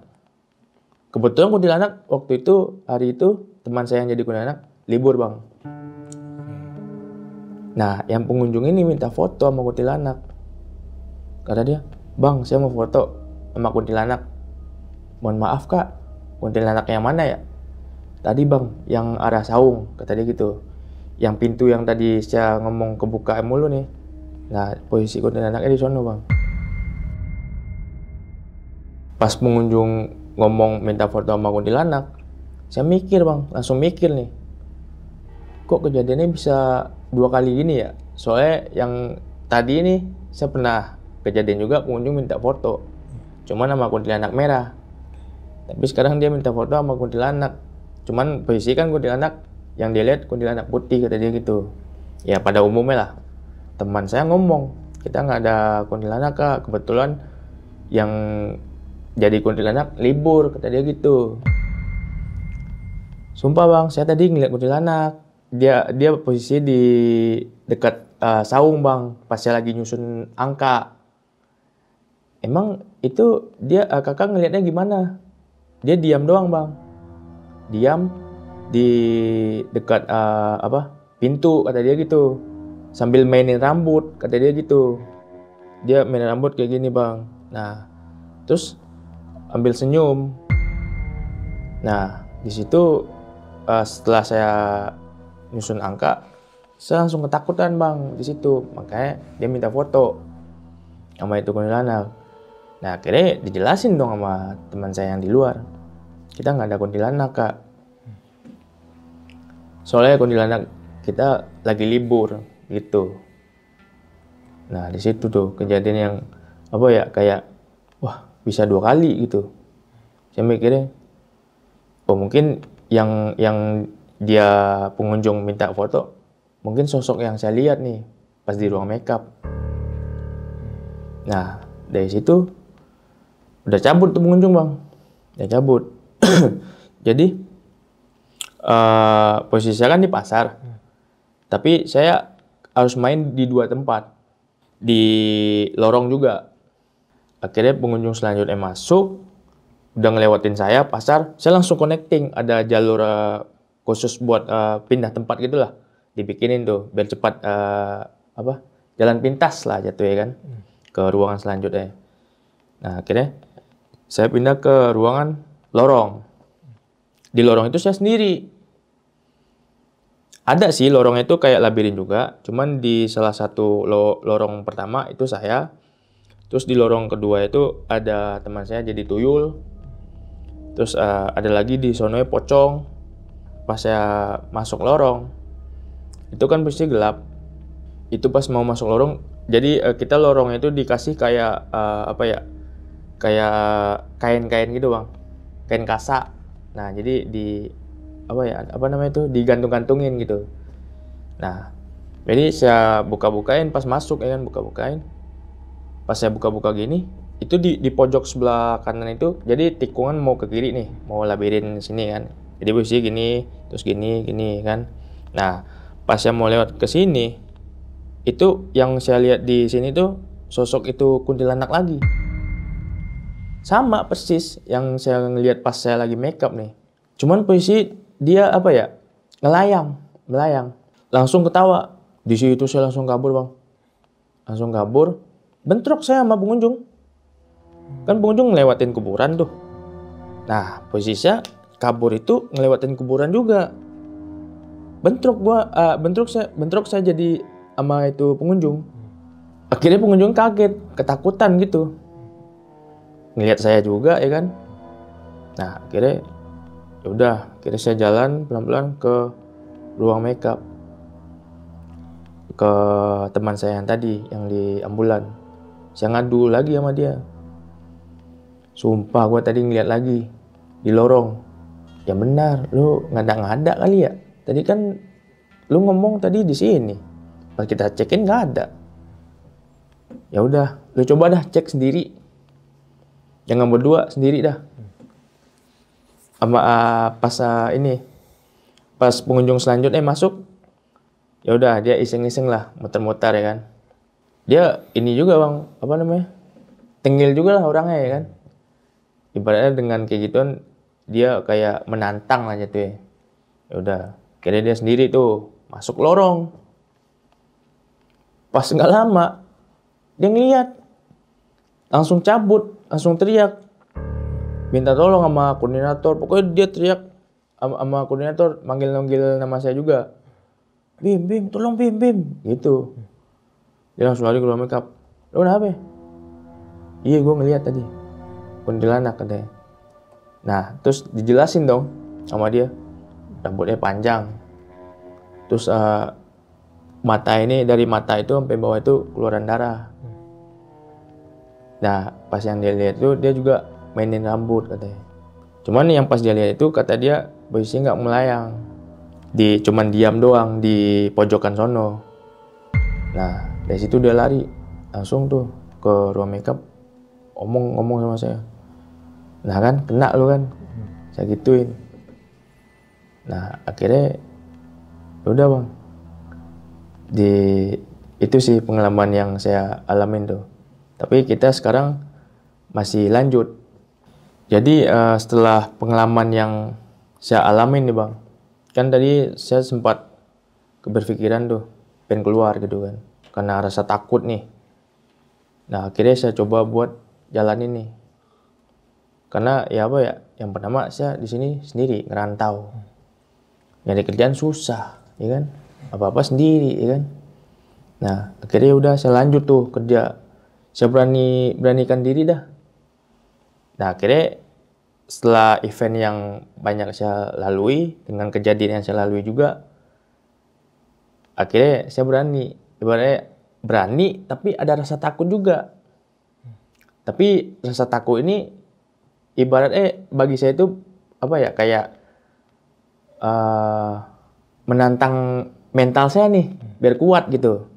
Kebetulan kuntilanak waktu itu, hari itu teman saya yang jadi kuntilanak libur bang. Nah yang pengunjung ini minta foto sama kuntilanak. Kata dia, bang saya mau foto sama kuntilanak. Mohon maaf kak, kuntilanak yang mana ya? Tadi bang, yang arah saung, kata dia gitu. Yang pintu yang tadi saya ngomong kebuka mulu nih. Nah posisi kuntilanaknya di sono bang. Pas pengunjung ngomong minta foto sama kuntilanak, saya mikir bang, langsung mikir nih, kok kejadiannya bisa 2 kali gini ya? Soalnya yang tadi ini saya pernah kejadian juga pengunjung minta foto, cuman sama kuntilanak merah. Tapi sekarang dia minta foto sama kuntilanak, cuman posisi kan kuntilanak yang dia lihat kuntilanak putih, kata dia gitu. Ya pada umumnya lah. Teman saya ngomong, kita nggak ada kuntilanak kak, kebetulan yang jadi kuntilanak libur, kata dia gitu. Sumpah bang, saya tadi ngeliat kuntilanak. Dia posisi di dekat saung bang, pas saya lagi nyusun angka. Emang itu dia kakak ngeliatnya gimana? Dia diam doang bang, diam di dekat pintu, kata dia gitu, sambil mainin rambut, kata dia gitu. Dia mainin rambut kayak gini bang. Nah terus ambil senyum. Nah di situ setelah saya nyusun angka, saya langsung ketakutan bang di situ. Makanya dia minta foto sama itu kuntilanak. Nah akhirnya dijelasin dong sama teman saya yang di luar, kita nggak ada kuntilanak kak. Soalnya kuntilanak kita lagi libur gitu. Nah di situ tuh kejadian yang kayak wah bisa 2 kali gitu. Saya mikirnya, oh mungkin yang dia pengunjung minta foto, mungkin sosok yang saya lihat nih pas di ruang makeup. Nah dari situ udah cabut tuh pengunjung bang, udah cabut. Jadi posisi saya kan di pasar, tapi saya harus main di 2 tempat, di lorong juga. Akhirnya pengunjung selanjutnya masuk, udah ngelewatin saya pasar, saya langsung connecting, ada jalur khusus buat pindah tempat gitulah, dibikinin tuh biar cepat jalan pintas lah jatuhnya kan ke ruangan selanjutnya. Nah akhirnya saya pindah ke ruangan lorong. Di lorong itu saya sendiri. Ada sih lorong itu kayak labirin juga, cuman di salah satu lorong pertama itu saya. Terus di lorong kedua itu ada teman saya jadi tuyul. Terus ada lagi di sononya pocong. Pas saya masuk lorong, itu kan pasti gelap. Itu pas mau masuk lorong, jadi kita lorong itu dikasih kayak kayak kain-kain gitu bang, kain kasa. Nah jadi digantung-gantungin gitu. Nah jadi saya buka-bukain pas masuk ya kan, buka-bukain. Pas saya buka-buka gini, itu di pojok sebelah kanan itu, jadi tikungan mau ke kiri nih, mau labirin sini kan. Jadi posisi gini, terus gini kan. Nah, pas saya mau lewat ke sini, itu yang saya lihat di sini tuh sosok itu kuntilanak lagi. Sama persis yang saya ngelihat pas saya lagi makeup nih. Cuman posisi dia melayang. Langsung ketawa. Di situ saya langsung kabur bang. Langsung kabur. Bentrok saya sama pengunjung. Kan pengunjung ngelewatin kuburan tuh. Nah posisi saya kabur itu ngelewatin kuburan juga. Bentrok saya jadi sama itu pengunjung. Akhirnya pengunjung kaget, ketakutan gitu. Ngelihat saya juga ya kan. Nah, akhirnya ya udah, akhirnya saya jalan pelan-pelan ke ruang makeup. Ke teman saya yang tadi, yang di ambulan. Saya ngadu lagi sama dia. Sumpah gue tadi ngeliat lagi di lorong. Ya benar, lu ngada-ngada kali ya. Tadi kan lu ngomong tadi di sini. Pas kita cekin nggak ada. Ya udah, lu coba dah cek sendiri. Jangan berdua, sendiri dah. Sama pas ini, pas pengunjung selanjutnya masuk, ya udah dia iseng-iseng lah, muter-muter ya kan. Dia ini juga bang, apa namanya? Tengil juga lah orangnya ya kan. Ibaratnya dengan kayak gituan, dia kayak menantang aja tuh ya. Ya udah, kira dia sendiri tuh masuk lorong. Pas nggak lama, dia ngeliat, langsung cabut, langsung teriak, minta tolong sama koordinator. Pokoknya dia teriak sama koordinator, manggil-manggil nama saya juga. Bim, tolong Bim, gitu. Dia langsung lari ke ruang makeup. Lo kenapa? Iya, gue ngeliat tadi kuntilanak katanya. Nah, terus dijelasin dong sama dia, rambutnya panjang. Terus mata ini, dari mata itu sampai bawah itu keluaran darah. Nah, pas yang dia lihat itu, dia juga mainin rambut katanya. Cuman yang pas dia lihat itu, kata dia posisinya nggak melayang, cuman diam doang di pojokan sono. Nah, dari situ dia lari langsung tuh ke ruang makeup, ngomong sama saya. Nah kan, kena lu kan, saya gituin. Nah akhirnya udah bang, itu sih pengalaman yang saya alamin tuh. Tapi kita sekarang masih lanjut. Jadi setelah pengalaman yang saya alamin nih bang, kan tadi saya sempat berpikiran tuh pengen keluar gitu kan, karena rasa takut nih. Nah akhirnya saya coba buat jalan ini, karena ya apa ya, yang pertama saya di sini sendiri ngerantau, nyari kerjaan susah, ya kan, apa sendiri, ya kan. Nah akhirnya udah saya lanjut tuh kerja, saya beranikan diri dah. Nah akhirnya setelah event yang banyak saya lalui, dengan kejadian yang saya lalui juga, akhirnya saya berani. Ibaratnya berani tapi ada rasa takut juga. Tapi rasa takut ini ibaratnya bagi saya itu apa ya, kayak menantang mental saya nih biar kuat gitu.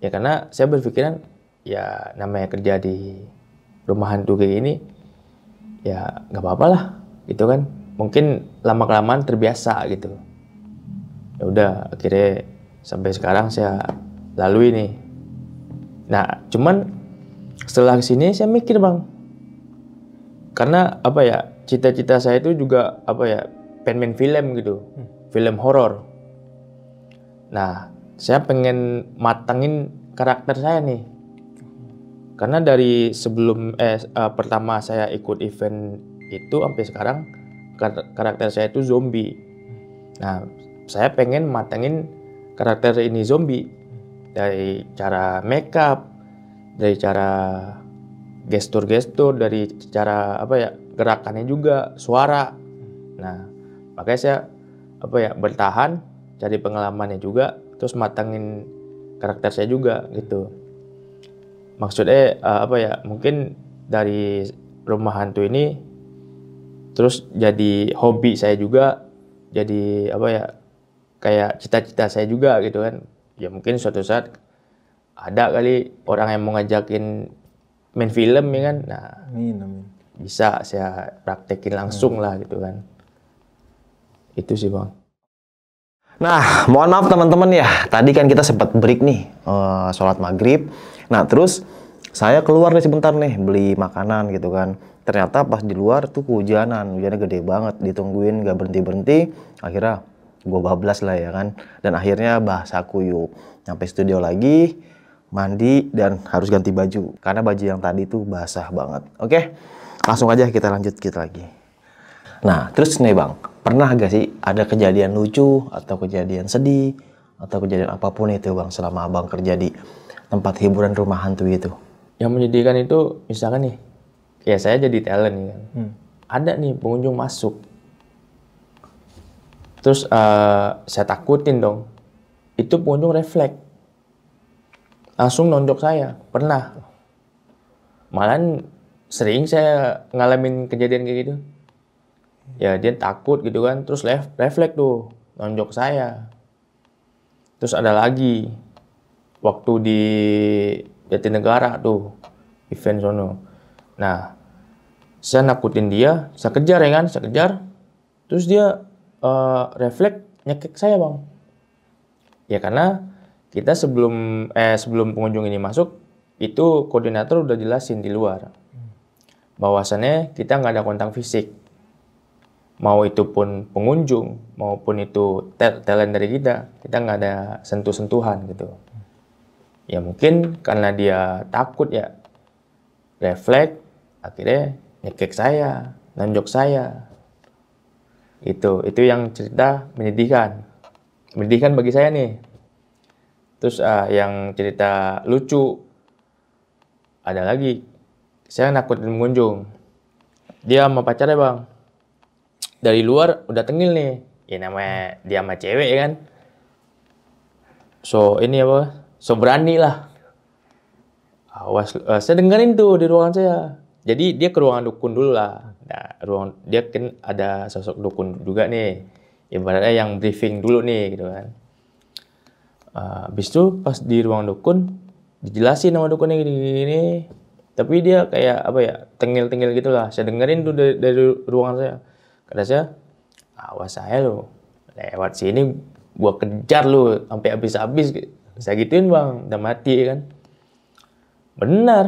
Ya karena saya berpikiran ya namanya kerja di rumah hantu kayak gini, ya nggak apa-apa lah gitu kan. Mungkin lama-kelamaan terbiasa gitu. Ya udah akhirnya sampai sekarang saya lalui nih. Nah cuman setelah kesini saya mikir bang, karena apa ya, cita-cita saya itu juga apa ya, pengen main film gitu, film horor. Nah saya pengen matangin karakter saya nih, karena dari sebelum pertama saya ikut event itu sampai sekarang karakter saya itu zombie. Nah saya pengen matangin karakter ini zombie, dari cara makeup, dari cara gestur-gestur, dari cara apa ya, gerakannya juga, suara. Nah makanya saya apa ya, bertahan, cari pengalamannya juga, terus matangin karakter saya juga gitu. Maksudnya apa ya, mungkin dari rumah hantu ini terus jadi hobi saya juga, jadi apa ya, kayak cita-cita saya juga gitu kan. Ya mungkin suatu saat ada kali orang yang mau ngajakin main film ya kan. Nah Amin. bisa saya praktekin langsung lah gitu kan. Itu sih bang. Nah, mohon maaf teman-teman ya, tadi kan kita sempat break nih, sholat maghrib. Nah, terus saya keluar nih sebentar nih, beli makanan gitu kan. Ternyata pas di luar tuh hujannya gede banget, ditungguin gak berhenti-berhenti. Akhirnya gue bablas lah ya kan. Dan akhirnya bahasa kuyup. Sampai studio lagi, mandi, dan harus ganti baju. Karena baju yang tadi tuh basah banget. Oke, langsung aja kita lanjut lagi. Nah, terus nih bang, pernah gak sih ada kejadian lucu atau kejadian sedih atau kejadian apapun itu bang selama abang kerja di tempat hiburan rumah hantu itu? Yang menyedihkan itu misalkan nih, ya saya jadi talent nih kan. Ada nih pengunjung masuk. Terus saya takutin dong. Itu pengunjung refleks. Langsung nonjok saya. Pernah. Malahan sering saya ngalamin kejadian kayak gitu. Ya dia takut gitu kan. Terus refleks tuh. Nonjok saya. Terus ada lagi. Waktu di Jatinegara tuh. Event sono. Nah. Saya nakutin dia. Saya kejar ya kan. Saya kejar. Terus dia refleks nyekek saya bang. Ya karena kita sebelum pengunjung ini masuk, itu koordinator udah jelasin di luar. Bahwasannya kita nggak ada kontak fisik. Mau itu pun pengunjung, maupun itu talent dari kita nggak ada sentuh-sentuhan gitu. Ya mungkin karena dia takut ya, refleks, akhirnya nyekek saya, nonjok saya. Itu yang cerita menyedihkan. Menyedihkan bagi saya nih. Terus yang cerita lucu ada lagi. Saya nakutin pengunjung. Dia sama pacarnya bang. Dari luar udah tengil nih. Ya namanya dia sama cewek ya kan. So ini apa? So berani lah. Awas, saya dengerin tuh di ruangan saya. Jadi dia ke ruangan dukun dulu lah. Nah, dia kan ada sosok dukun juga nih. Ibaratnya yang briefing dulu nih gitu kan. Habis itu pas di ruang dukun dijelasin sama dukunnya gini-gini, tapi dia kayak apa ya, tengil-tengil gitulah. Saya dengerin tuh dari ruangan saya. Kata saya, awas saya lo, lewat sini gua kejar lo sampai habis-habis. Saya gituin bang, udah mati ya kan. Benar,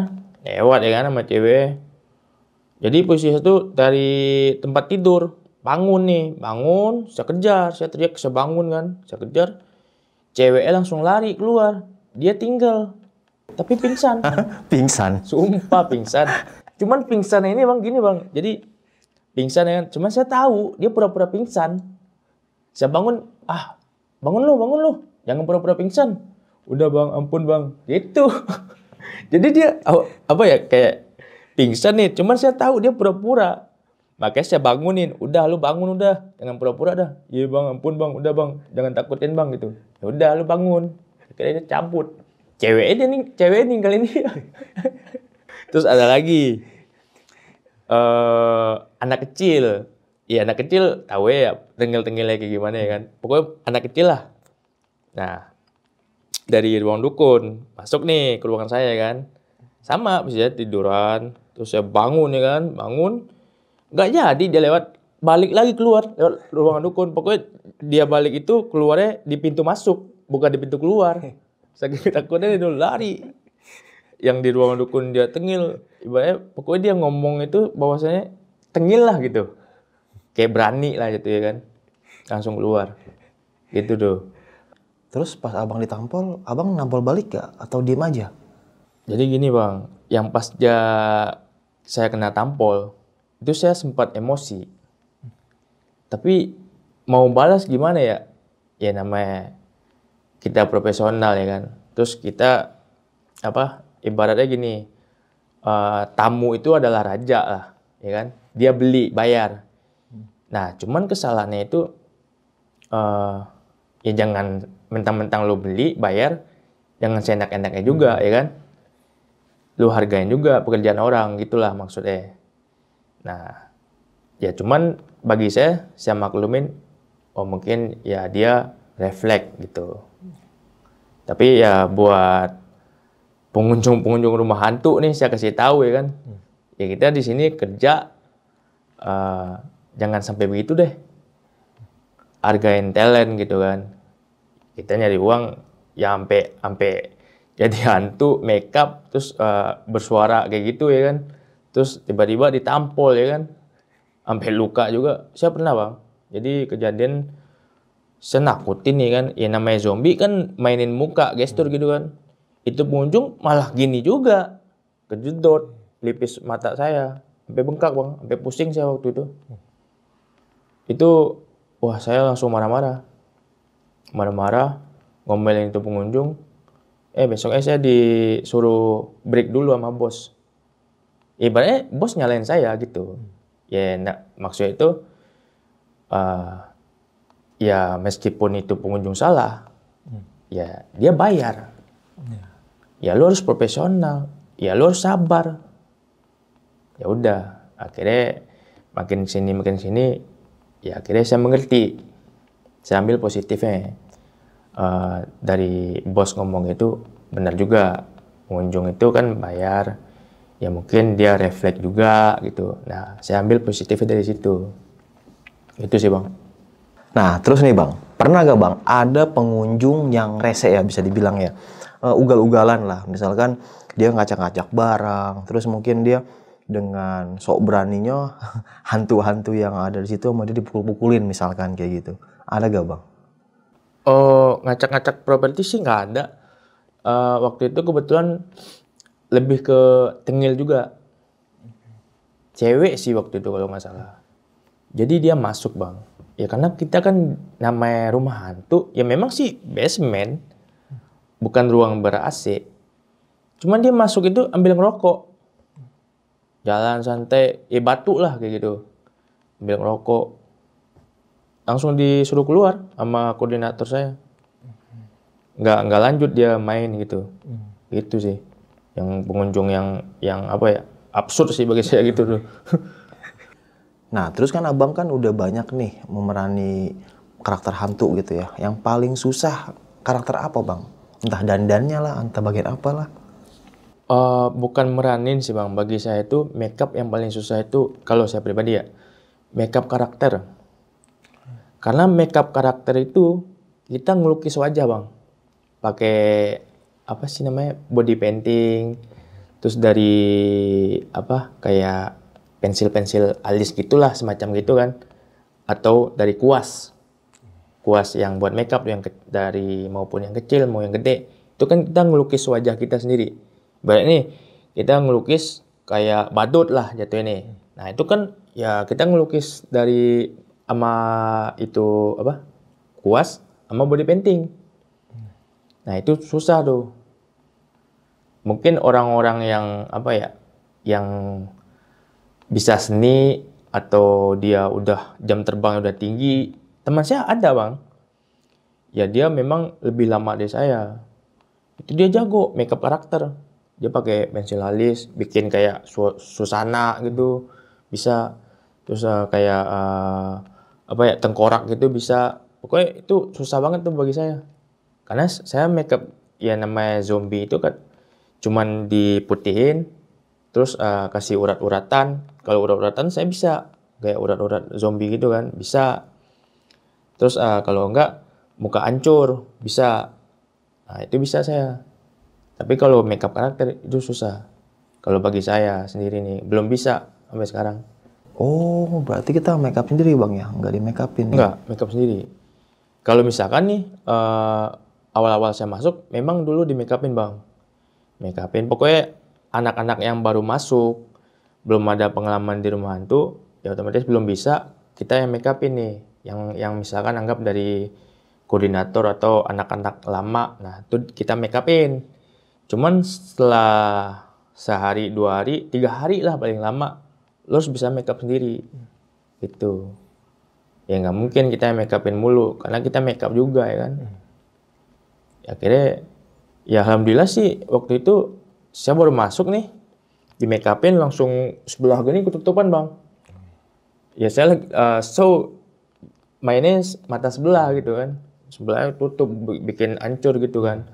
lewat ya kan sama cewek. Jadi posisi itu dari tempat tidur, bangun, saya kejar, saya teriak, saya bangun kan, saya kejar. Ceweknya langsung lari keluar. Dia tinggal. Tapi pingsan. Pingsan? Sumpah pingsan. Cuman pingsannya ini bang gini bang. Jadi pingsan ya kan. Cuman saya tahu dia pura-pura pingsan. Saya bangun. Bangun lu. Jangan pura-pura pingsan. Udah bang, ampun bang. Gitu. Jadi dia apa ya, kayak pingsan nih. Cuman saya tahu dia pura-pura. Makanya saya bangunin, udah lu bangun udah, jangan pura-pura dah. Iya bang, ampun bang, udah bang, jangan takutin bang gitu. Ya udah lu bangun. Akhirnya dia cabut. Ceweknya ninggalin dia. Terus ada lagi anak kecil. Iya anak kecil tahu ya tengil-tengilnya kayak gimana ya kan. Pokoknya anak kecil lah. Nah dari ruang dukun masuk nih ke ruangan saya kan. Sama bisa tiduran. Terus saya bangun ya kan, bangun. Nggak jadi dia balik lagi keluar lewat ruangan dukun. Pokoknya dia balik itu keluarnya di pintu masuk, bukan di pintu keluar. Saking takutnya dia lari. Yang di ruangan dukun dia tengil. Ibaratnya pokoknya dia ngomong itu bahwasanya tengil lah gitu. Kayak berani lah gitu ya kan. Langsung keluar. Gitu tuh. Terus pas abang ditampol, abang nampol balik gak? Atau diem aja? Jadi gini bang, yang pas saya kena tampol, itu saya sempat emosi. Tapi mau balas gimana ya? Ya namanya kita profesional ya kan. Terus kita ibaratnya gini, tamu itu adalah raja lah, ya kan? Dia beli, bayar. Nah, cuman kesalahannya itu ya jangan mentang-mentang lo beli, bayar, jangan seenak-enaknya juga, ya kan? Lu hargain juga pekerjaan orang, gitulah maksudnya. Nah, ya cuman bagi saya maklumin, mungkin ya dia refleks gitu. Tapi ya buat pengunjung rumah hantu nih saya kasih tahu ya kan. Ya kita di sini kerja, jangan sampai begitu deh. Hargain talent gitu kan. Kita nyari uang ya sampai jadi hantu, makeup, terus bersuara kayak gitu ya kan. Terus tiba-tiba ditampol ya kan. Sampai luka juga. Saya pernah bang. Jadi kejadian saya nakutin nih kan. Ya namanya zombie kan mainin muka, gestur gitu kan. Itu pengunjung malah gini juga. Kejedot, pelipis mata saya. Sampai bengkak bang. Sampai pusing saya waktu itu. Itu, wah saya langsung marah-marah. ngomelin itu pengunjung, besoknya saya disuruh break dulu sama bos. Ibaratnya bos nyalain saya gitu. Ya maksudnya itu ya meskipun itu pengunjung salah, ya dia bayar. Ya lu harus profesional, ya lu harus sabar. Ya udah, akhirnya makin sini, ya akhirnya saya mengerti. Saya ambil positifnya. Dari bos ngomong itu benar juga. Pengunjung itu kan bayar, ya mungkin dia refleks juga gitu. Nah, saya ambil positifnya dari situ. Itu sih Bang. Nah, terus nih Bang, pernah gak Bang ada pengunjung yang rese ya bisa dibilang ya, ugal-ugalan lah, misalkan dia ngacak-ngacak barang, terus mungkin dia dengan sok beraninya hantu-hantu yang ada di situ sama dia dipukul-pukulin misalkan kayak gitu, ada gak Bang? Oh, ngacak-ngacak properti sih nggak ada. Waktu itu kebetulan lebih ke tengil juga. Cewek sih waktu itu kalau nggak salah. Jadi dia masuk Bang. Ya karena kita kan namanya rumah hantu, ya memang sih basement, bukan ruang ber-AC. Cuman dia masuk itu ambil ngerokok. Jalan santai, batu lah kayak gitu. Ambil ngerokok. Langsung disuruh keluar sama koordinator saya. Nggak lanjut dia main gitu. Gitu sih. Yang pengunjung yang apa ya, absurd sih bagi saya gitu tuh. Nah, terus kan Abang kan udah banyak nih memerani karakter hantu gitu ya. Yang paling susah karakter apa Bang? Entah dandannya lah, entah bagian apa lah. Bukan meranin sih Bang. Bagi saya itu makeup yang paling susah itu, kalau saya pribadi ya, makeup karakter. Karena makeup karakter itu kita ngelukis wajah Bang. Pakai apa sih namanya? Body painting. Terus dari apa? Kayak pensil-pensil alis gitulah, semacam gitu kan. Atau dari kuas. Kuas yang buat makeup yang dari maupun yang kecil mau yang gede. Itu kan kita ngelukis wajah kita sendiri. Berarti nih kita ngelukis kayak badut lah jatuhnya nih. Nah, itu kan ya kita ngelukis dari sama itu apa? Kuas sama body painting. Nah, itu susah tuh. Mungkin orang-orang yang apa ya? Yang bisa seni atau dia udah jam terbang udah tinggi. Teman saya ada Bang. Ya dia memang lebih lama dari saya. Itu dia jago makeup karakter. Dia pakai pensil alis, bikin kayak susana gitu. Bisa. Terus kayak apa ya, tengkorak gitu bisa. Pokoknya itu susah banget tuh bagi saya. Karena saya makeup ya namanya zombie itu kan cuman diputihin, terus kasih urat-uratan. Kalau urat-uratan saya bisa kayak urat-urat zombie gitu kan, bisa. Terus kalau enggak muka hancur, bisa. Nah, itu bisa saya. Tapi kalau makeup karakter itu susah. Kalau bagi saya sendiri nih belum bisa sampai sekarang. Oh, berarti kita makeup sendiri Bang ya, nggak di makeupin? Enggak, makeup sendiri. Kalau misalkan nih awal-awal saya masuk memang dulu di makeupin Bang. Makeupin pokoknya anak-anak yang baru masuk, belum ada pengalaman di rumah hantu, ya otomatis belum bisa, kita yang makeupin nih. Yang misalkan anggap dari koordinator atau anak-anak lama, nah itu kita makeupin. Cuman setelah sehari, 2 hari, 3 hari lah paling lama, lo harus bisa makeup sendiri. Gitu. Ya nggak mungkin kita yang makeupin mulu, karena kita makeup juga ya kan. Ya, akhirnya, ya alhamdulillah sih waktu itu saya baru masuk nih, di makeupin langsung sebelah gini ketutupan Bang. Ya saya mainnya mata sebelah gitu kan. Sebelahnya tutup, bikin hancur gitu kan.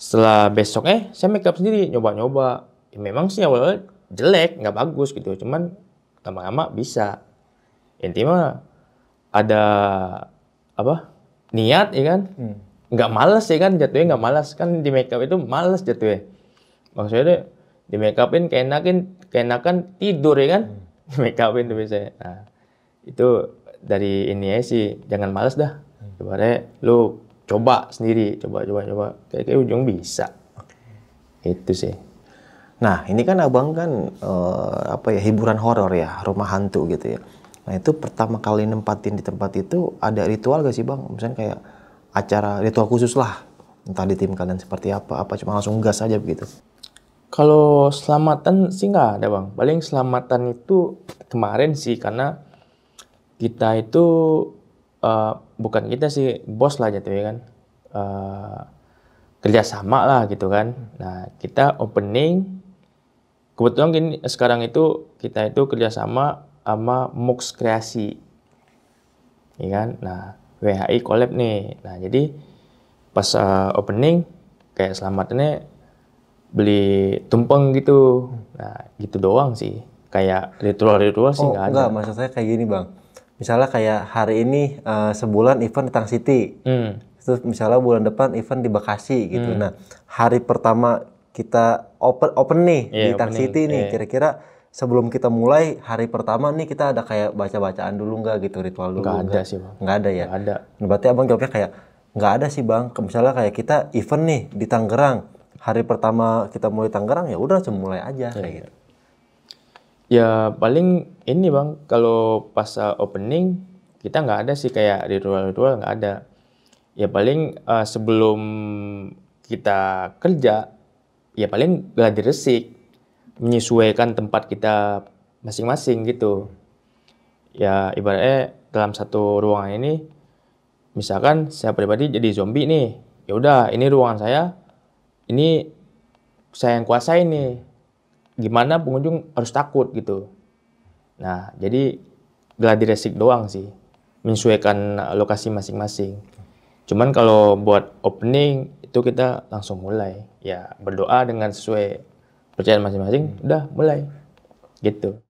Setelah besoknya saya makeup sendiri, nyoba-nyoba. Ya, memang sih awalnya jelek, nggak bagus gitu. Cuman lama-lama bisa. Intinya ada apa? Niat ya kan. Nggak malas ya kan jatuhnya, nggak malas kan di makeup itu malas jatuhnya. Maksudnya di makeupin keenakan tidur ya kan. Di makeupin tuh biasanya. Nah, itu dari ini aja sih, jangan malas dah. Coba lu coba sendiri, coba. Kayak ujung bisa. Itu sih. Nah, ini kan Abang kan apa ya, hiburan horor ya, rumah hantu gitu ya. Nah, itu pertama kali nempatin di tempat itu ada ritual gak sih Bang? Misalnya kayak acara ritual khusus lah, entah di tim kalian seperti apa cuma langsung gas aja begitu? Kalau selamatan sih nggak ada bang. Paling selamatan itu kemarin sih karena kita itu bukan kita sih, bos lah jatuhnya kan. Kerjasama lah gitu kan. Nah kita opening, kebetulan gini, sekarang itu kita itu kerjasama sama MUX Kreasi, ya kan. Nah WHI collab nih. Nah jadi pas opening kayak selamatannya beli tumpeng gitu. Nah gitu doang sih. Kayak ritual-ritual sih nggak ada. Enggak, maksud saya kayak gini bang. Misalnya kayak hari ini sebulan event di Tang City. Terus misalnya bulan depan event di Bekasi gitu. Nah, hari pertama kita open nih di Tang City nih. Kira-kira sebelum kita mulai hari pertama nih kita ada kayak baca-bacaan dulu nggak gitu, ritual dulu? Nggak ada sih bang. Nggak ada ya? Nggak ada. Nah, berarti abang jawabnya kayak nggak ada sih bang. Misalnya kayak kita event nih di Tangerang. Hari pertama kita mulai Tangerang ya udah langsung mulai aja kayak gitu. Ya paling ini bang, kalau pas opening kita nggak ada sih kayak ritual-ritual, nggak ada. Ya paling sebelum kita kerja, ya paling gladi resik, menyesuaikan tempat kita masing-masing gitu. Ya ibaratnya dalam satu ruangan ini, misalkan saya pribadi jadi zombie nih, ya udah ini ruangan saya, ini saya yang kuasai nih. Gimana pengunjung harus takut gitu. Nah jadi gladi resik doang sih, menyesuaikan lokasi masing-masing. Cuman kalau buat opening itu kita langsung mulai. Ya berdoa dengan sesuai percayaan masing-masing, udah mulai. Gitu.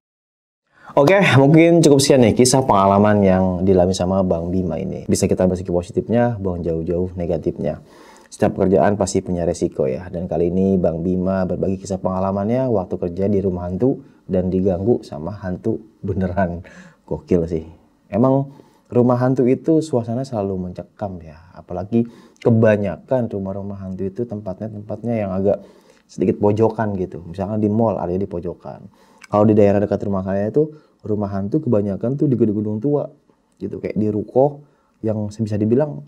Oke, mungkin cukup sekian nih kisah pengalaman yang dialami sama Bang Bima ini. Bisa kita bahas positifnya, buang jauh-jauh negatifnya. Setiap pekerjaan pasti punya resiko ya. Dan kali ini Bang Bima berbagi kisah pengalamannya waktu kerja di rumah hantu dan diganggu sama hantu beneran. Gokil sih. Emang rumah hantu itu suasana selalu mencekam ya. Apalagi kebanyakan rumah-rumah hantu itu tempatnya yang agak sedikit pojokan gitu. Misalnya di mall ada di pojokan. Kalau di daerah dekat rumah saya itu rumah hantu kebanyakan tuh di gedung-gedung tua gitu, kayak di ruko yang bisa dibilang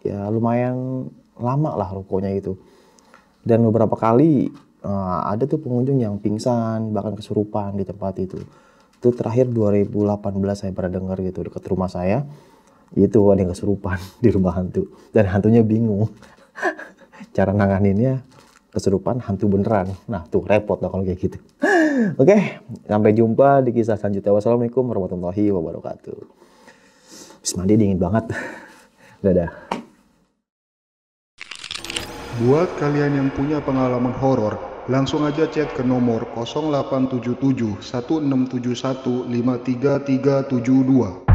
ya lumayan lama lah rukonya itu. Dan beberapa kali ada tuh pengunjung yang pingsan bahkan kesurupan di tempat itu. Itu terakhir 2018 saya pernah dengar gitu dekat rumah saya. Itu ada yang kesurupan di rumah hantu dan hantunya bingung. Cara nanganinnya kesurupan hantu beneran. Nah tuh repot lah kalau kayak gitu. Oke, sampai jumpa di kisah selanjutnya. Wassalamualaikum warahmatullahi wabarakatuh. Habis mandi dingin banget. Dadah. Buat kalian yang punya pengalaman horor, langsung aja chat ke nomor 0877 1671 53372.